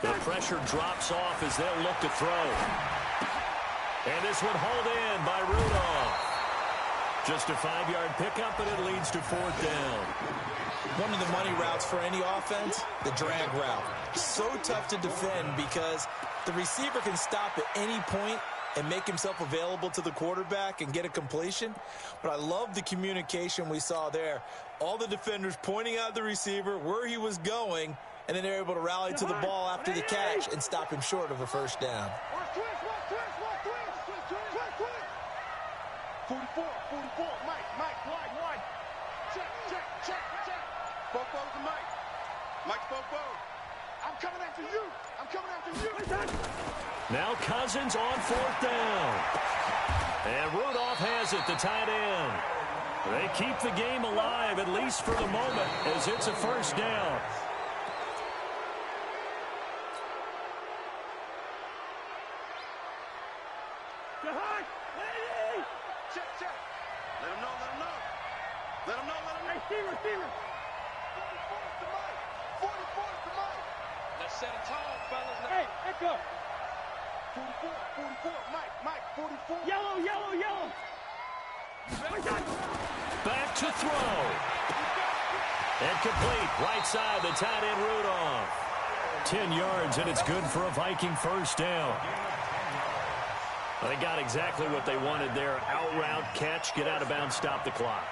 The pressure drops off as they'll look to throw. And this one hauled in by Rudolph. Just a 5-yard pickup, and it leads to 4th down. One of the money routes for any offense, the drag route. So tough to defend because the receiver can stop at any point and make himself available to the quarterback and get a completion. But I love the communication we saw there. All the defenders pointing out the receiver, where he was going, and then they're able to rally to the ball after the catch and stop him short of a 1st down. 44, Mike, wide. Check. Bofo's the Mike. Mike's Bofo. I'm coming after you. Now Cousins on 4th down. And Rudolph has it, the tight end. They keep the game alive, at least for the moment, as it's a 1st down. Check. Let him know. Hey, receiver. 44 to Mike. Let's set a tone, fellas. Hey, echo. 44, Mike, 44. Yellow. Back to throw. And complete. Right side, the tight end Rudolph. 10 yards, and it's good for a Viking 1st down. They got exactly what they wanted there. Out route, catch, get out of bounds, stop the clock.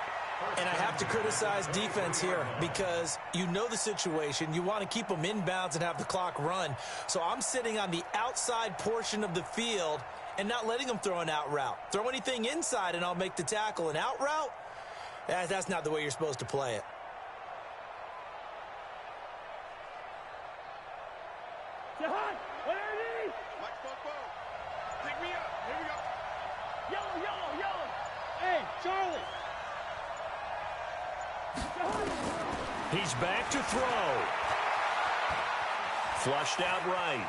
And I have to criticize defense here because you know the situation. You want to keep them inbounds and have the clock run. So I'm sitting on the outside portion of the field and not letting them throw an out route. Throw anything inside and I'll make the tackle. An out route? That's not the way you're supposed to play it. Mike's Bofo. Pick me up. Here we go. Yellow. Hey, Charlie. He's back to throw. Flushed out right.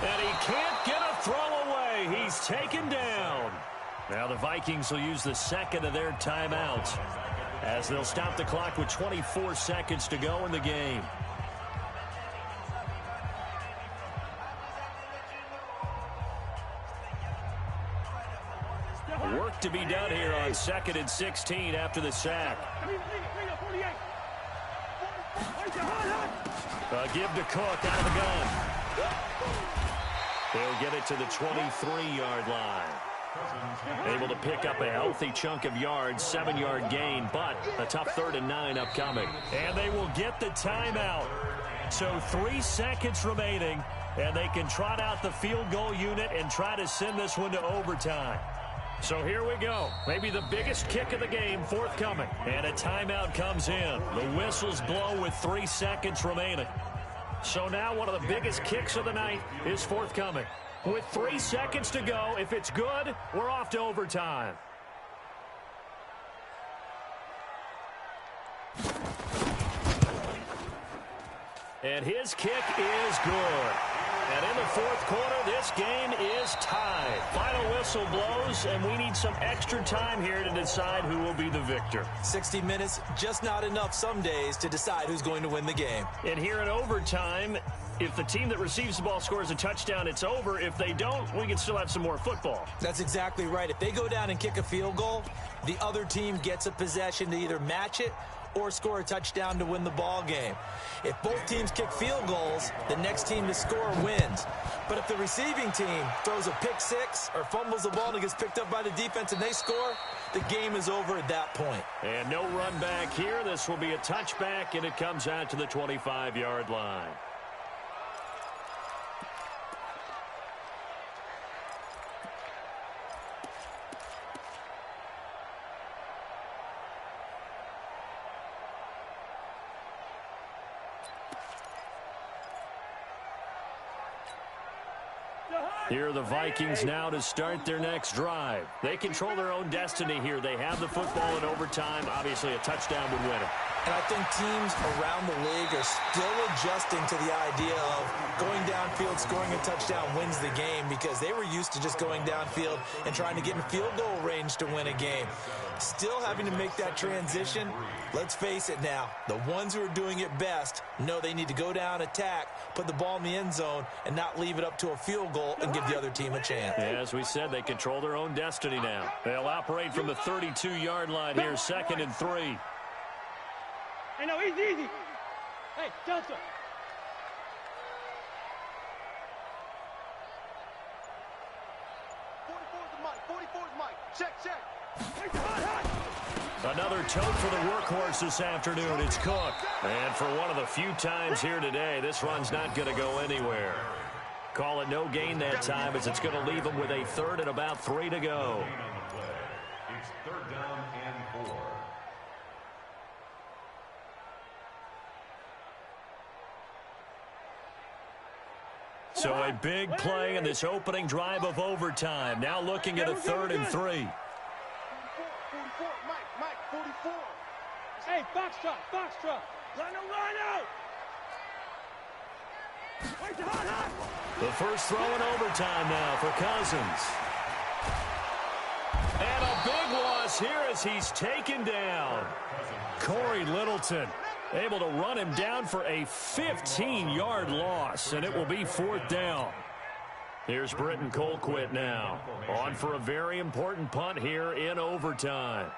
And he can't get a throw away. He's taken down. Now the Vikings will use the 2nd of their timeouts as they'll stop the clock with 24 seconds to go in the game. Work to be done here on 2nd and 16 after the sack. Give to Cook out of the gun. He'll get it to the 23-yard line. Able to pick up a healthy chunk of yards, 7-yard gain, but a tough 3rd and 9 upcoming. And they will get the timeout. So 3 seconds remaining, and they can trot out the field goal unit and try to send this one to overtime. So here we go. Maybe the biggest kick of the game forthcoming. And a timeout comes in. The whistles blow with 3 seconds remaining. So now one of the biggest kicks of the night is forthcoming. With 3 seconds to go, if it's good, we're off to overtime. And his kick is good. And in the fourth quarter, this game is tied. Final whistle blows, and we need some extra time here to decide who will be the victor. 60 minutes, just not enough some days to decide who's going to win the game. And here in overtime, if the team that receives the ball scores a touchdown, it's over. If they don't, we can still have some more football. That's exactly right. If they go down and kick a field goal, the other team gets a possession to either match it or score a touchdown to win the ball game. If both teams kick field goals, the next team to score wins. But if the receiving team throws a pick six or fumbles the ball and it gets picked up by the defense and they score, the game is over at that point. And no run back here. This will be a touchback, and it comes out to the 25-yard line. Here are the Vikings now to start their next drive. They control their own destiny here. They have the football in overtime. Obviously, a touchdown would win it. And I think teams around the league are still adjusting to the idea of going downfield, scoring a touchdown wins the game, because they were used to just going downfield and trying to get in field goal range to win a game. Still having to make that transition. Let's face it now, the ones who are doing it best know they need to go down, attack, put the ball in the end zone, and not leave it up to a field goal and give the other team a chance. Yeah, as we said, they control their own destiny now. They'll operate from the 32-yard line here, 2nd and 3. Hey, no, easy. Hey, Delta. 44's Mike. Check. Another tote for the workhorse this afternoon. It's Cook. And for one of the few times here today, this run's not going to go anywhere. Call it no gain that time, as it's going to leave them with a 3rd and about 3 to go. It's 3rd down and 4. So a big play in this opening drive of overtime. Now looking at a 3rd and 3. 44, Mike, 44. Hey, Foxtrot. Rhino. The first throw in overtime now for Cousins. And a big loss here as he's taken down. Corey Littleton able to run him down for a 15-yard loss, and it will be 4th down. Here's Britton Colquitt now, on for a very important punt here in overtime.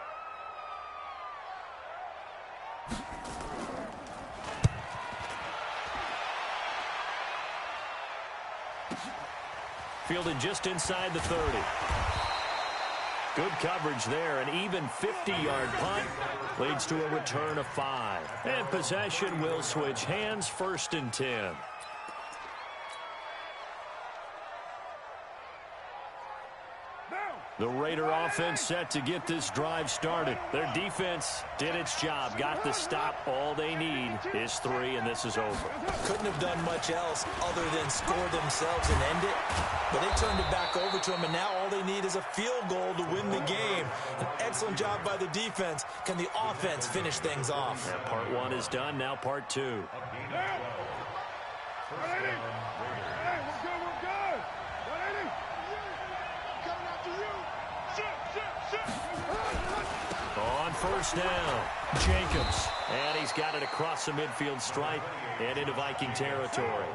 Fielded just inside the 30. Good coverage there. An even 50-yard punt leads to a return of 5. And possession will switch hands, 1st and 10. The Raider offense set to get this drive started. Their defense did its job, got the stop. All they need is 3, and this is over. Couldn't have done much else other than score themselves and end it. But they turned it back over to them, and now all they need is a field goal to win the game. An excellent job by the defense. Can the offense finish things off? Yeah, part 1 is done, now part 2. On 1st down, Jacobs. And he's got it across the midfield stripe and into Viking territory.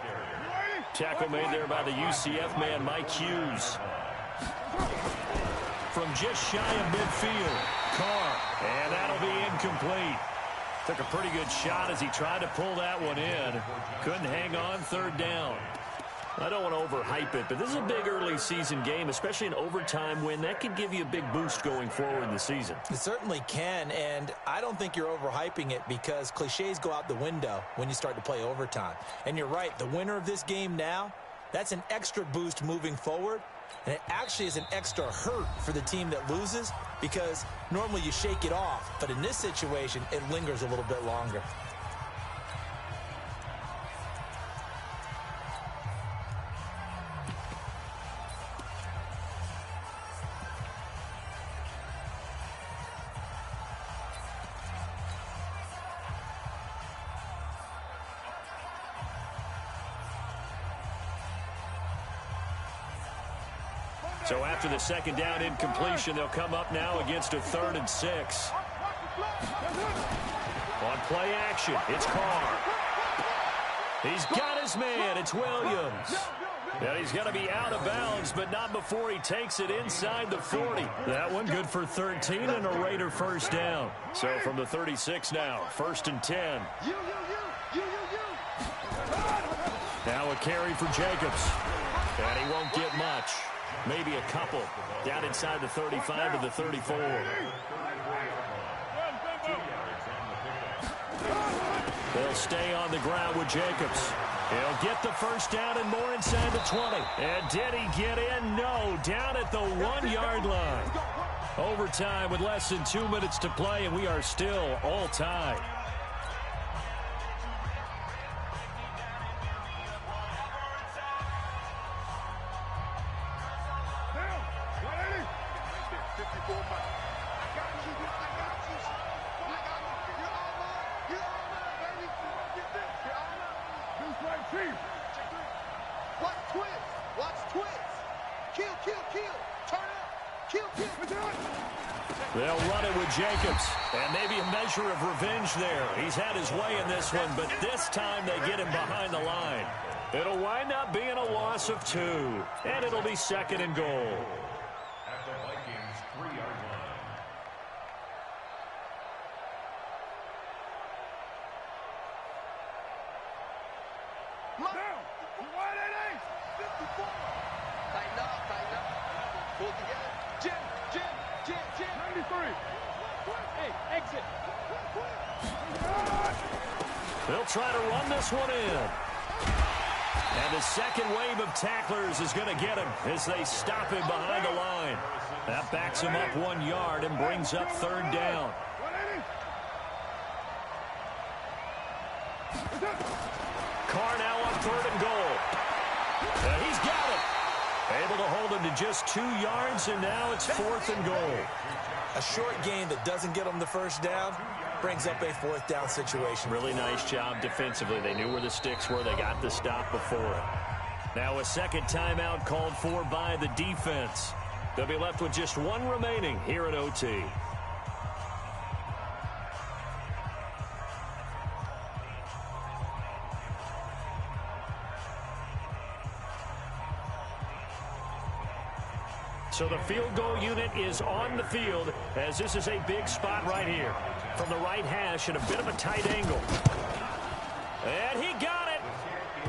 Tackle made there by the UCF man, Mike Hughes. From just shy of midfield, Carr. And that'll be incomplete. Took a pretty good shot as he tried to pull that one in. Couldn't hang on, 3rd down. I don't want to overhype it, but this is a big early season game, especially an overtime win. That could give you a big boost going forward in the season. It certainly can, and I don't think you're overhyping it, because cliches go out the window when you start to play overtime. And you're right, the winner of this game now, that's an extra boost moving forward, and it actually is an extra hurt for the team that loses, because normally you shake it off, but in this situation, it lingers a little bit longer. So after the second down incompletion, they'll come up now against a 3rd and 6. On play action, it's Carr. He's got his man. It's Williams. And he's going to be out of bounds, but not before he takes it inside the 40. That one good for 13 and a Raider first down. So from the 36 now, 1st and 10. Now a carry for Jacobs. And he won't get much. Maybe a couple. Down inside the 35 to the 34. They'll stay on the ground with Jacobs. He'll get the first down and more inside the 20. And did he get in? No. Down at the 1-yard line. Overtime with less than 2 minutes to play, and we are still all tied. They'll run it with Jacobs, and maybe a measure of revenge there. He's had his way in this one, but this time they get him behind the line. It'll wind up being a loss of 2, and it'll be 2nd and goal. At the Vikings' 3-yard line. Down. Wide 54. Tighten up. Pull together. Jim. 93. Hey, exit. They'll try to run this one in. And the second wave of tacklers is going to get him as they stop him behind the line. That backs him up 1 yard and brings up 3rd down. Carr now on 3rd and goal. And he's got it. Able to hold him to just 2 yards, and now it's 4th and goal. A short gain that doesn't get them the first down brings up a 4th down situation. Really nice job defensively. They knew where the sticks were. They got the stop before it. Now a second timeout called for by the defense. They'll be left with just 1 remaining here at OT. So the field goal unit is on the field as this is a big spot right here. From the right hash at a bit of a tight angle. And he got it.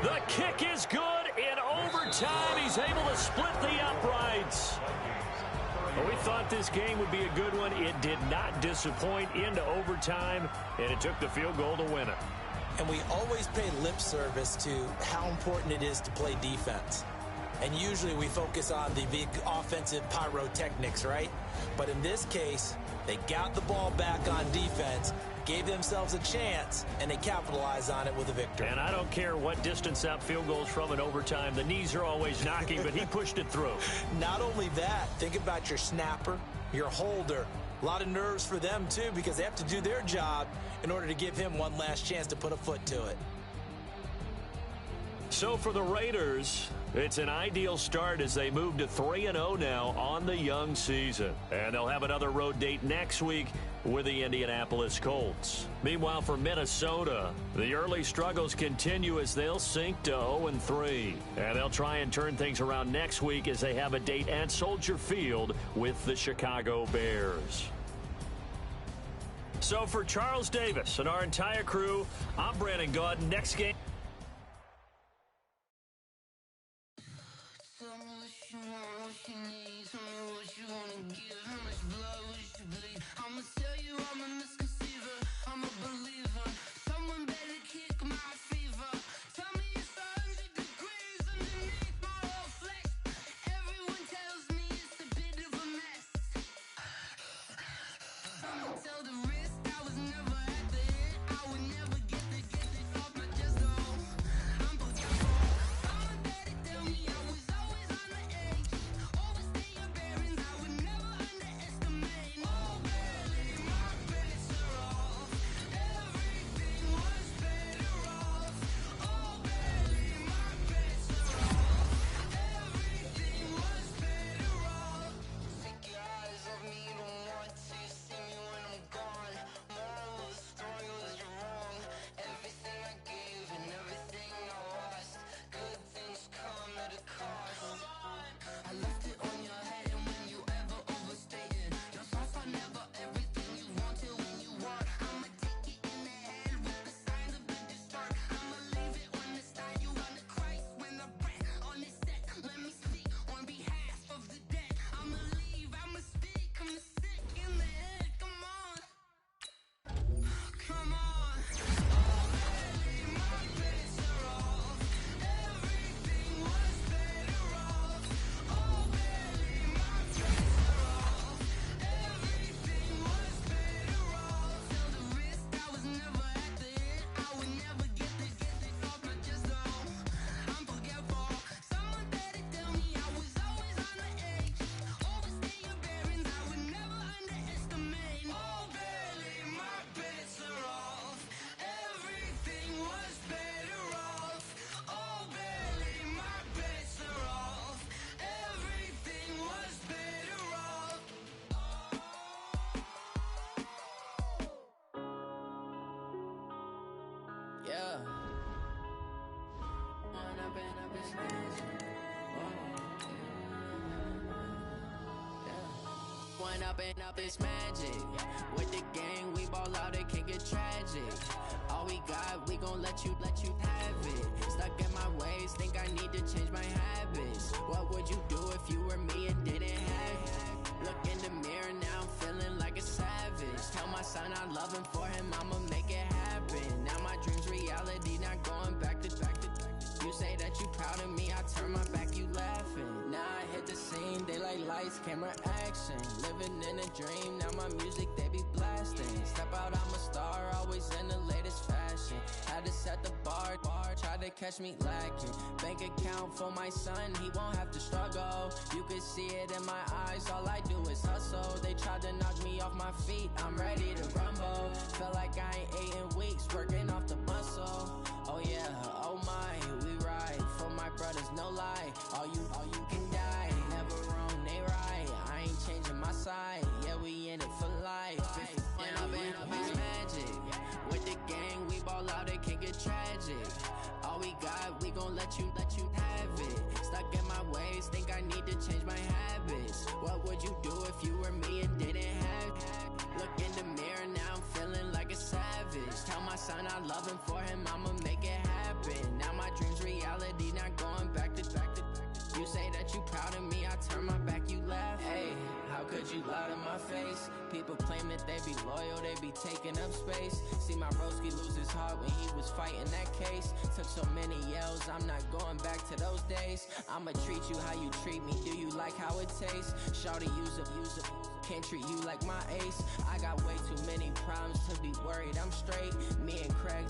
The kick is good. In overtime, he's able to split the uprights. Well, we thought this game would be a good one. It did not disappoint into overtime, and it took the field goal to win it. And we always pay lip service to how important it is to play defense. And usually we focus on the big offensive pyrotechnics, right? But in this case, they got the ball back on defense, gave themselves a chance, and they capitalized on it with a victory. And I don't care what distance that field goes from in overtime. The knees are always knocking, but he pushed it through. Not only that, think about your snapper, your holder. A lot of nerves for them, too, because they have to do their job in order to give him one last chance to put a foot to it. So for the Raiders, it's an ideal start as they move to 3-0 now on the young season. And they'll have another road date next week with the Indianapolis Colts. Meanwhile, for Minnesota, the early struggles continue as they'll sink to 0-3. And they'll try and turn things around next week as they have a date at Soldier Field with the Chicago Bears. So for Charles Davis and our entire crew, I'm Brandon Gaudin. Next game. Tell the rest I was never at the end. I would never get the off, but just the One up and up is magic. With the gang, we ball out, it can get tragic. All we got, we gon' let you have it. Stuck in my ways, think I need to change my habits. What would you do if you were me and didn't have it? Look in the mirror, now I'm feeling like a savage. Tell my son I love him, for him I'ma make it happen. Now my dream's reality, not going back to. You say that you proud of me, I turn my back, you laughing. Now I hit the scene, daylight lights, camera action. Living in a dream, now my music, they be blasting. Step out, I'm a star, always in the latest fashion. Had to set the bar, try to catch me lacking. Bank account for my son, he won't have to struggle. You can see it in my eyes, all I do is hustle. They tried to knock me off my feet, I'm ready to rumble. Feel like I ain't ate in weeks, working off the muscle. Oh yeah, oh my, we ride for my brothers, no lie. All you can die, never wrong, they right. I ain't changing my side, yeah, we in it for life. And up is magic. With the gang, we ball out, it can get tragic. All we got, we gon' let you have it. Stuck in my ways, think I need to change my habits. What would you do if you were me and didn't have it? Look in the mirror, now I'm feeling like a savage. Tell my son I love him, for him I'ma make it happen. Now my dream's reality, not going back to. You say that you proud of me, I turn my back, you laugh. Hey, how could you lie to my face? People claim that they be loyal, they be taking up space. See my broski lose his heart when he was fighting that case. Took so many yells, I'm not going back to those days. I'ma treat you how you treat me, do you like how it tastes? Shawty, use up, can't treat you like my ace. I got way too many problems to be worried, I'm straight. Me and Craig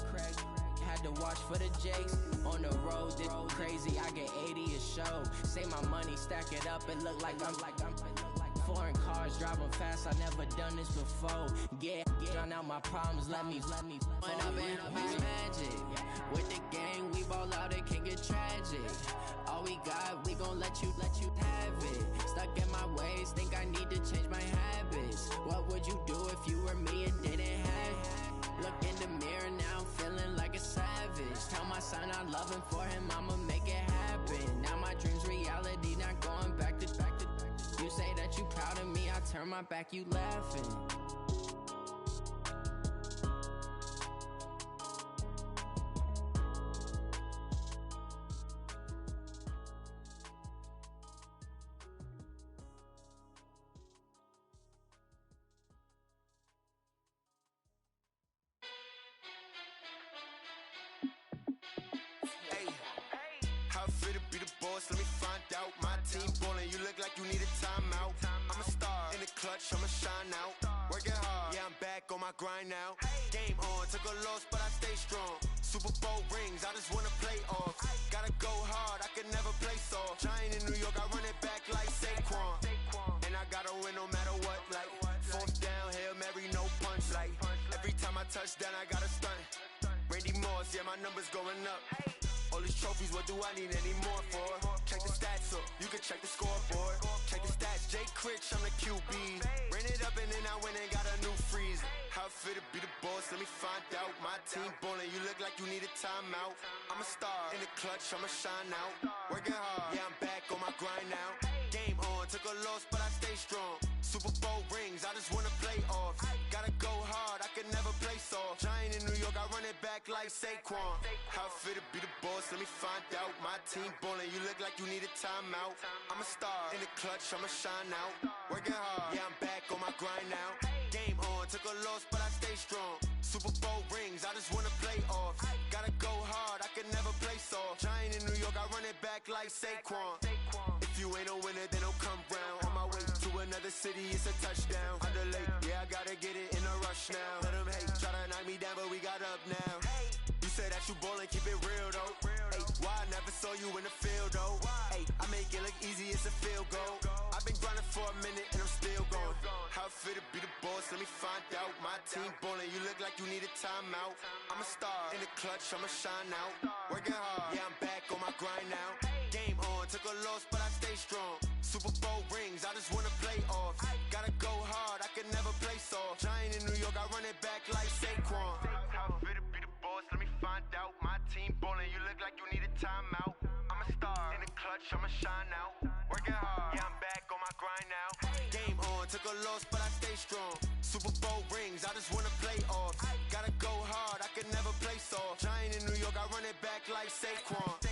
had to watch for the Jakes. On the road, this crazy, I get 80 a show. Say my money, stack it up, it look like I'm foreign cars, driving fast, I never done this before. Yeah, drown out my problems, let me One up and up is magic. With the gang, we ball out, it can get tragic. All we got, we gon' let you have it. Stuck in my ways, think I need to change my habits. What would you do if you were me and didn't have it? Look in the mirror, now I'm feeling like a savage. Tell my son I love him, for him I'ma make it happen. Now my dream's reality, not going back to. You say that you proud of me, I turn my back, you laughing. How fit to be the boss, let me find out. My team ballin', you look like you need a timeout. I'm a star, in the clutch, I'ma shine out. Working hard, yeah, I'm back on my grind now. Game on, took a loss, but I stay strong. Super Bowl rings, I just wanna play off. Gotta go hard, I can never play soft. Giant in New York, I run it back like Saquon. And I gotta win no matter what, like fourth down, Hail Mary, no punch. Like every time I touch down, I gotta stunt. Randy Moss, yeah, my numbers going up. All these trophies, what do I need any more for? Check the stats up, you can check the scoreboard. Check the stats, Jay Critch, I'm the QB. Ran it up and then I went and got a new freeze. How fit to be the boss, let me find out. My team ballin', you look like you need a timeout. I'm a star, in the clutch, I'ma shine out. Working hard, yeah, I'm back on my grind now. Game on, took a loss, but I stay strong. Super Bowl rings, I just wanna play off. Gotta go hard, I can never play soft. Giant in New York, I run it back like Saquon. How fit to be the boss, let me find out. My team ballin', you look like you need a timeout. I'm a star, in the clutch, I'ma shine out. Working hard, yeah, I'm back on my grind now. Game on, took a loss, but I stay strong. Super Bowl rings, I just wanna play off. Gotta go hard, I can never play soft. Giant in New York, I run it back like Saquon. If you ain't a winner, then don't come round. On my way to another city, it's a touchdown. Underlay, yeah, I gotta get it in a rush now. Let them hate, try to knock me down, but we got up now. You say that you ballin', keep it real though. Hey, why I never saw you in the field though? Hey, I make it look easy, it's a field goal. I've been grinding for a minute and I'm still going. How fit to be the boss, let me find out. My team ballin', you look like you need a timeout. I'm a star, in the clutch, I'ma shine out. Working hard, yeah, I'm back on my grind now. Game on, took a loss, but I stay strong. Super Bowl rings, I just wanna play off. Gotta go hard, I can never play soft. Giant in New York, I run it back like Saquon. How fit to be the boss, let me find out. My team ballin', you look like you need a timeout. I'm a star. clutch, I'ma shine out. Working hard, yeah, I'm back on my grind now. Game on, took a loss, but I stay strong. Super Bowl rings, I just wanna play off. Gotta go hard, I can never play soft. Giant in New York, I run it back like Saquon.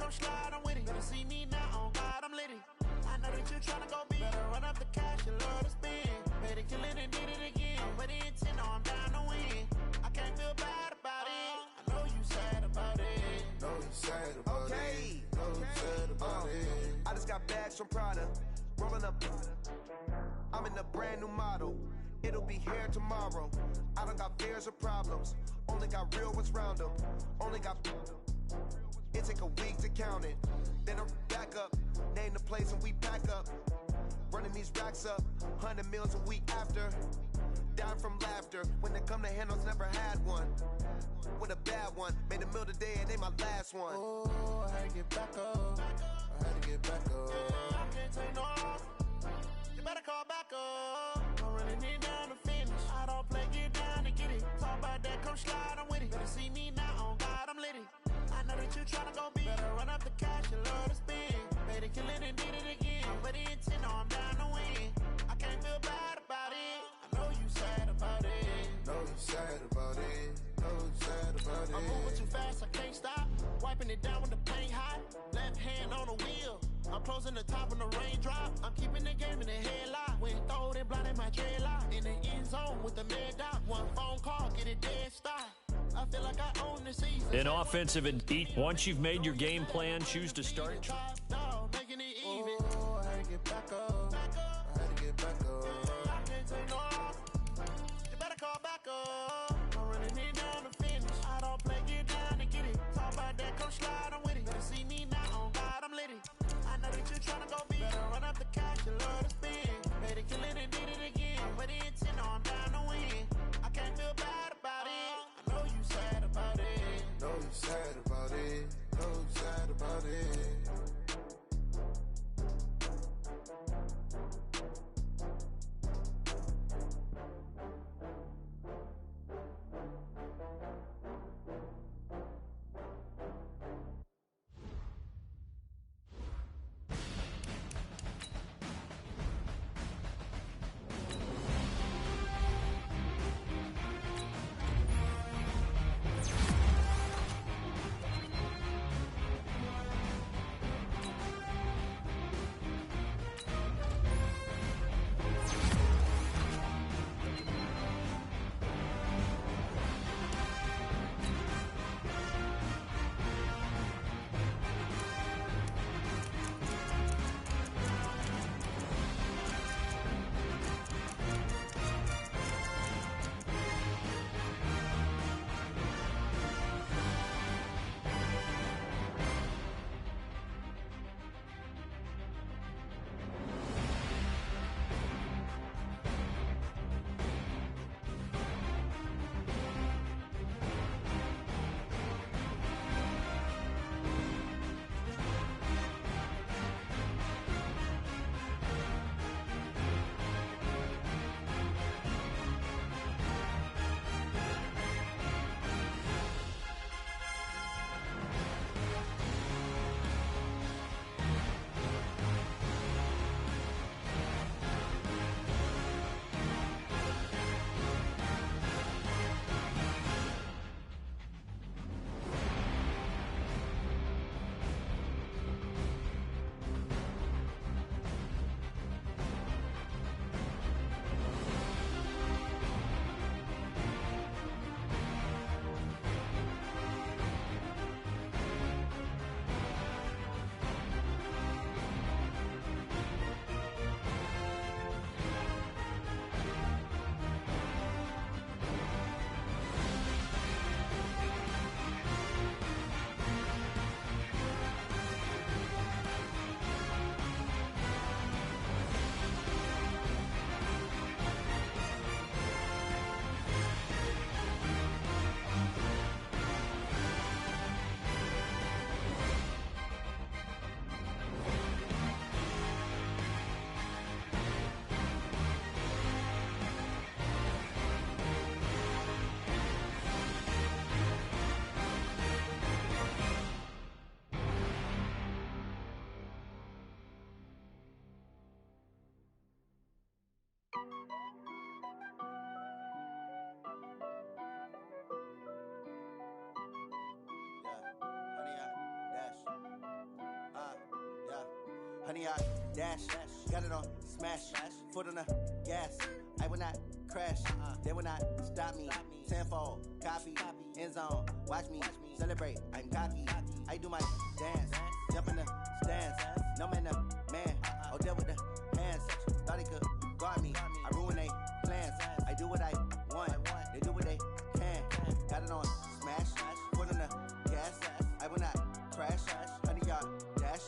come slide, I'm with it. Better see me now, on God, I'm litty. I know that you tryna go big. Better run up the cash, you love to spend. Better kill it and did it again. But the intent, no, I'm down to win. I can't feel bad about it. I know you sad about it. Know you sad about it. Know you sad about it. I just got bags from Prada. Rolling up. I'm in a brand new model. It'll be here tomorrow. I don't got fears or problems. Only got real ones round them. Only got. It take a week to count it. Then I'm back up. Name the place and we pack up. Running these racks up. 100 meals a week after. Down from laughter. When they come to handles, never had one. With a bad one. Made a meal today and they my last one. Oh, I had to get back up. I had to get back up. I can't take no loss. You better call back up. I'm running it down to finish. I don't play, get down to get it. Talk about that, come slide, I'm with it. Better see me now, on God, I'm litty. I know that you tryna go big. Better run up the cash, you love to spend. Better kill it and did it again. But the intent, no, I'm down to win. I can't feel bad about it. I know you sad about it. Know you sad about it. Know you sad about it. I'm moving too fast, I can't stop. Wiping it down when the paint hot. Left hand on the wheel. I'm closing the top when the raindrop. I'm keeping the game in the headlock. When throwed and blinded my dreadlock. In the end zone with the mad dot. One phone call, get it dead stop. I feel like I own the season. An offensive and deep. Once you've made your game plan, choose to start. Making it even. Oh, I had to get back up. I had to get back up. I can't take no loss. You better call back up. I'm running it down to finish. I don't play, get down to get it. Talk about that, come slide, I'm with it. Better see me now, on God, I'm litty. I know that you tryna go big. Better run up the cash, you love to spend. Better kill it and did it again. But the intent, no, I'm down to win. I can't feel bad about it. I know you sad about it. Know you sad about it. Know you sad about it. Dash. 100 yard dash, got it on smash, foot on the gas. I will not crash, they will not stop me. Tenfold, copy, end zone, watch me celebrate. I'm cocky, I do my dance, jump in the stands. No man, man, oh there with the hands. Thought he could guard me, I ruin they plans. I do what I want, they do what they can. Got it on smash, foot on the gas. I will not crash, 100 yard dash,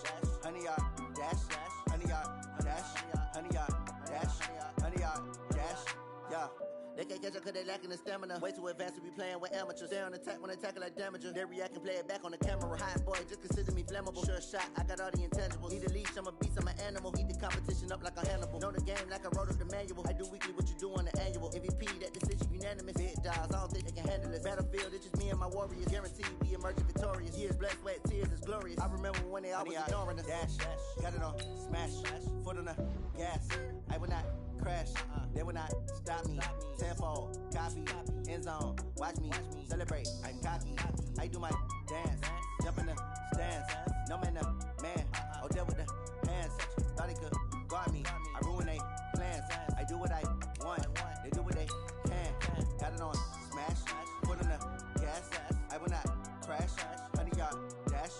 100 yard dash, 100 yard dash, 100 yard dash, 100 yard dash, yeah. They can't catch up cause they lacking the stamina. Way too advanced to be playing with amateurs. Stay on attack when they tackle like damager. They react and play it back on the camera. Hot boy, just consider me flammable. Sure shot, I got all the intangibles. Need a leash, I'm a beast, I'm an animal. Eat the competition up like a Hannibal. Know the game like I wrote up the manual. I do weekly what you do on the annual. MVP, that decision unanimous. Big dials, I don't think they can handle it. Battlefield, it's just me and my warriors. Guaranteed we emerging victorious. Years, blood, sweat, tears, is glorious. I remember when they always ignoring us. Dash, got it on smash, foot on the gas. I will not crash, they will not stop me. Tenfold, copy, end zone, watch me celebrate. I'm cocky, I do my dance, jump in the stands. No man, man, oh there with the hands. Thought he could guard me, I ruin they plans. I do what I want, they do what they can. Got it on smash, foot on the gas. I will not crash, 100 yard dash,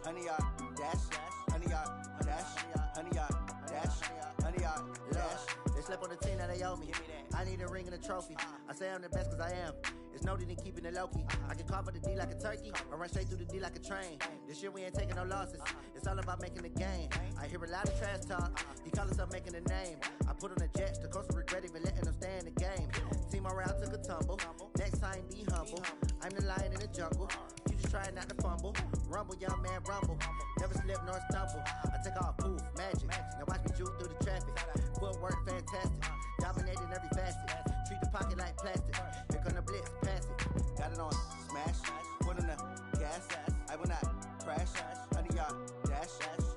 100 yard dash, 100 yard dash, 100 yard dash, 100 yard dash. They slept on the team, now they owe me. I need a ring and a trophy. I say I'm the best cause I am. It's no need in keeping it low-key. I can carve up the D like a turkey, or run straight through the D like a train. This year we ain't taking no losses. It's all about making the game. I hear a lot of trash talk. He call himself making a name. I put on the Jets, the coach will regret even letting them stay in the game. Team morale took a tumble. Next time be humble. I'm the lion in the jungle. You just try not to fumble. Rumble, young man, rumble. Never slip nor stumble. I take off, poof, magic. Now watch me juke through the traffic. Footwork fantastic. Dominating every facet. Treat the pocket like plastic. Here come the blitz, pass it. Got it on smash. Foot on the gas. I will not crash. 100 yard dash.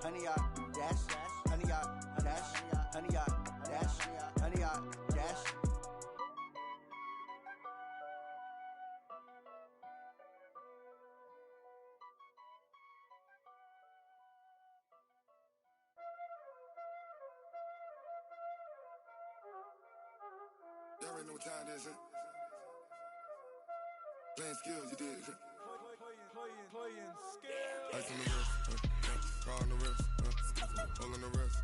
100 yard dash. 100 yard dash. 100 yard dash. 100 yard dash. Y'all already know what time it is, huh? Playing skills, you did, huh? Playing skills. Ice on the wrist, car on the wrist, hole on the wrist,